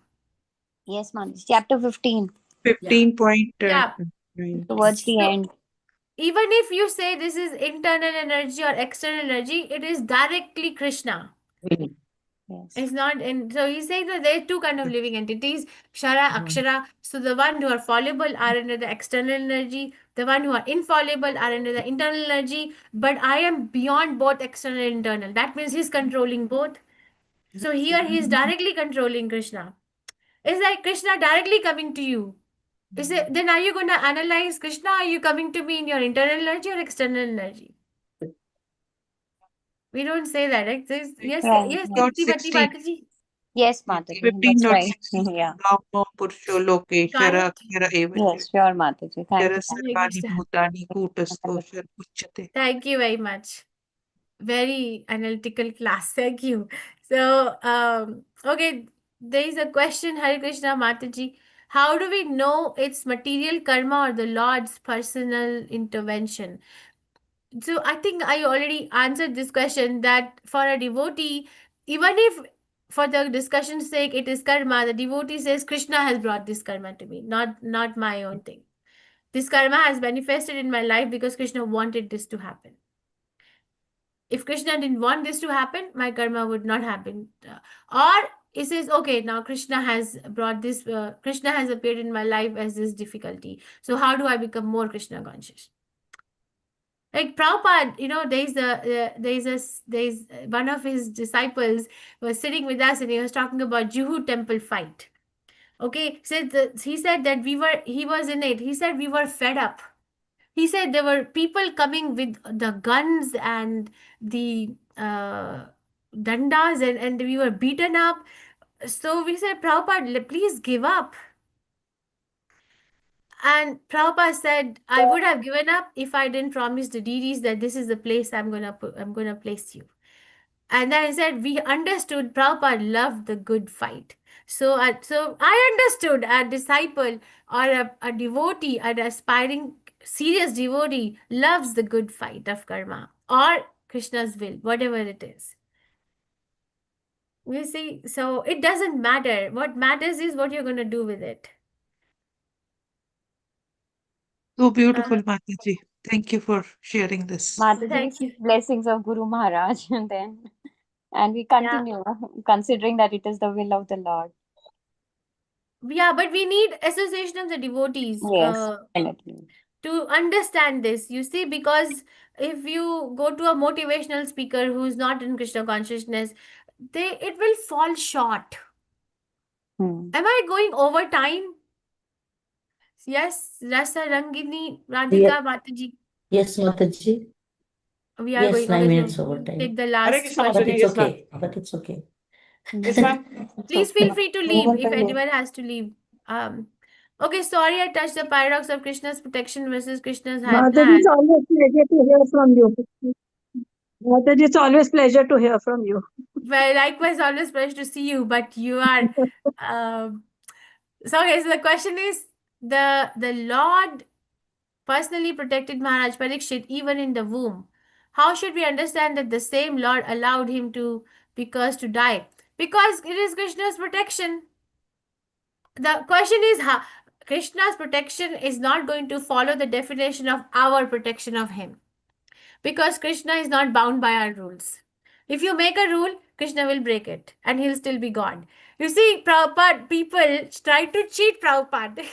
Yes, Mataji. Chapter 15. 15 point. Yeah. Towards the So end. even if you say this is internal energy or external energy, it is directly Krishna. Yes. It's not in. So he's saying that there are two kind of living entities, Kshara, Akshara. So the one who are fallible are under the external energy. The one who are infallible are under the internal energy. But I am beyond both external and internal. That means he's controlling both. So here he's directly controlling Krishna. It's like Krishna directly coming to you. Is it, then are you going to analyze Krishna? Are you coming to me in your internal energy or external energy? We don't say that, right? Yes, Right. yes, Not Deepti 16. Mataji. Yes, Mataji. 15 That's not right. 16. Yeah. Bhava Purusho Loke Shara Correct. Akshara Eva. Yes, sure, Mataji. Thank Shara you. Sarvani Bhutani Kutasto Shar Uchate. Thank you very much. Very analytical class. Thank you. So, okay, there is a question, Hare Krishna Mataji. How do we know it's material karma or the Lord's personal intervention? So, I think I already answered this question that for a devotee, even if for the discussion's sake it is karma, the devotee says Krishna has brought this karma to me, not my own thing. This karma has manifested in my life because Krishna wanted this to happen. If Krishna didn't want this to happen, my karma would not happen. Or he says, okay, now Krishna has brought this, Krishna has appeared in my life as this difficulty. So how do I become more Krishna conscious? Like Prabhupada, there's one of his disciples was sitting with us and he was talking about Juhu temple fight. Okay, he said that he was in it. He said we were fed up. He said there were people coming with the guns and the dandas and we were beaten up. So we said, Prabhupada, please give up. And Prabhupada said, I would have given up if I didn't promise the deities that this is the place I'm gonna place you. And then I said, we understood Prabhupada loved the good fight. So I understood a disciple or a devotee, an aspiring serious devotee loves the good fight of karma or Krishna's will, whatever it is. You see, so it doesn't matter. What matters is what you're going to do with it. So beautiful, Mataji. Thank you for sharing this. Mataji, Thank you. blessings of Guru Maharaj. And we continue considering that it is the will of the Lord. Yeah, but we need association of the devotees Yes, definitely. to understand this. You see, because if you go to a motivational speaker who's not in Krishna consciousness, it will fall short. Am I going over time? Yes, Rasa Rangini Radhika Mataji. Yes, Mataji. We are Yes, going 9 okay. minutes So over we'll time. take the Hare last Krishna, question. But it's yes, ma'am. okay. But it's okay. Yes, ma'am. Please feel free to leave if anyone has to leave. Okay, sorry I touched the paradox of Krishna's protection versus Krishna's high plan. It's always pleasure to hear from you. Mataji, it's always pleasure to hear from you. Well, likewise, always pleasure to see you, but you are. So the question is the Lord personally protected Maharaj Parikshit even in the womb. How should we understand that the same Lord allowed him to be cursed to die? Because it is Krishna's protection. The question is how Krishna's protection is not going to follow the definition of our protection of him. Because Krishna is not bound by our rules. If you make a rule, Krishna will break it and he'll still be God. You see, Prabhupada, people try to cheat Prabhupada.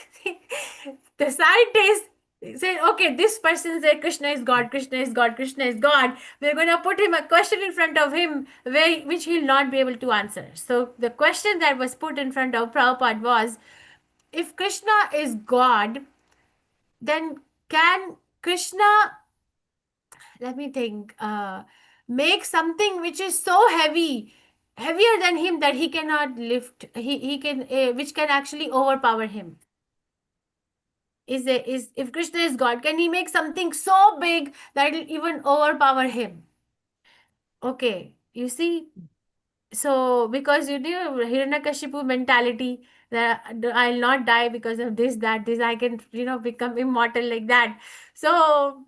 The scientists say, okay, this person said Krishna is God, Krishna is God, Krishna is God. We're going to put him a question in front of him which he'll not be able to answer. So the question that was put in front of Prabhupada was, if Krishna is God, then can Krishna, let me think, make something which is so heavy, heavier than him that he cannot lift, he can, which can actually overpower him? Is if Krishna is God, can he make something so big that it'll even overpower him? Okay, you see, so because you know Hiranyakashipu mentality that I'll not die because of this, that, this, I can, become immortal like that. So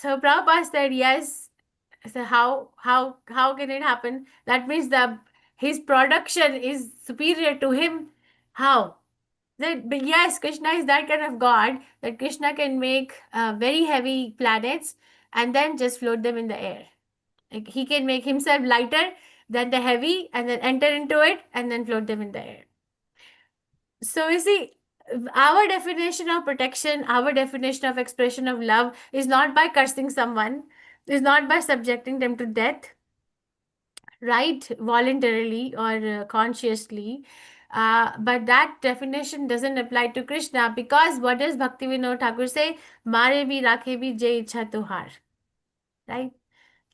Prabhupada said yes. So how can it happen? That means his production is superior to him. How? But yes, Krishna is that kind of God that Krishna can make very heavy planets and then just float them in the air. Like he can make himself lighter than the heavy and then enter into it and then float them in the air. So you see, our definition of protection, our definition of expression of love is not by cursing someone, is not by subjecting them to death, right? Voluntarily or consciously. But that definition doesn't apply to Krishna, because what does Bhaktivinoda Thakur say? Mare bhi rakhe bhi jai ichha tuhar. Right?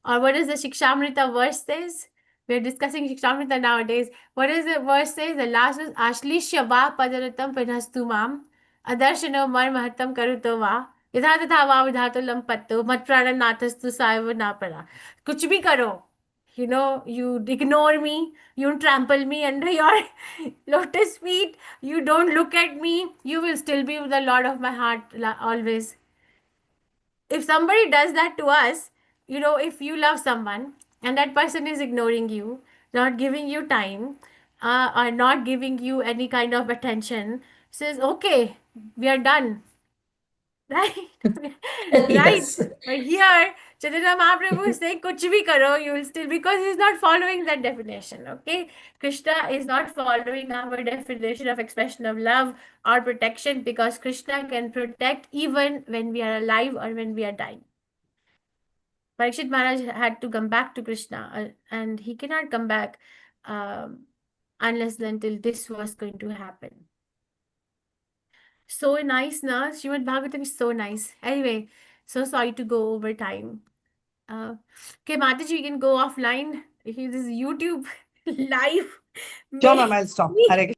Or what does the Shikshamrita verse says? We're discussing Shikshamrita nowadays. What does the verse say? The last is Ashlishya va padaratam pinhastu mam adarshano mar mahatam karuto va yatha tatha va vidhato lampatto mat prana nathastu saiva napara. Kuch bhi karo. You ignore me, you trample me under your lotus feet, you don't look at me, you will still be the Lord of my heart always. If somebody does that to us, if you love someone and that person is ignoring you, not giving you time, or not giving you any kind of attention, says, okay, we are done. Right? Right? Yes. But here, Chaitanya Mahaprabhu is saying, kuch bhi karo, you will still, because he's not following that definition. Okay? Krishna is not following our definition of expression of love or protection, because Krishna can protect even when we are alive or when we are dying. Parikshit Maharaj had to come back to Krishna, and he cannot come back unless until this was going to happen. So nice, na? Srimad Bhagavatam is so nice. Anyway, so sorry to go over time. Okay, Mataji, you can go offline. This is YouTube live. Sure, ma'am, I'll stop. Me- Hare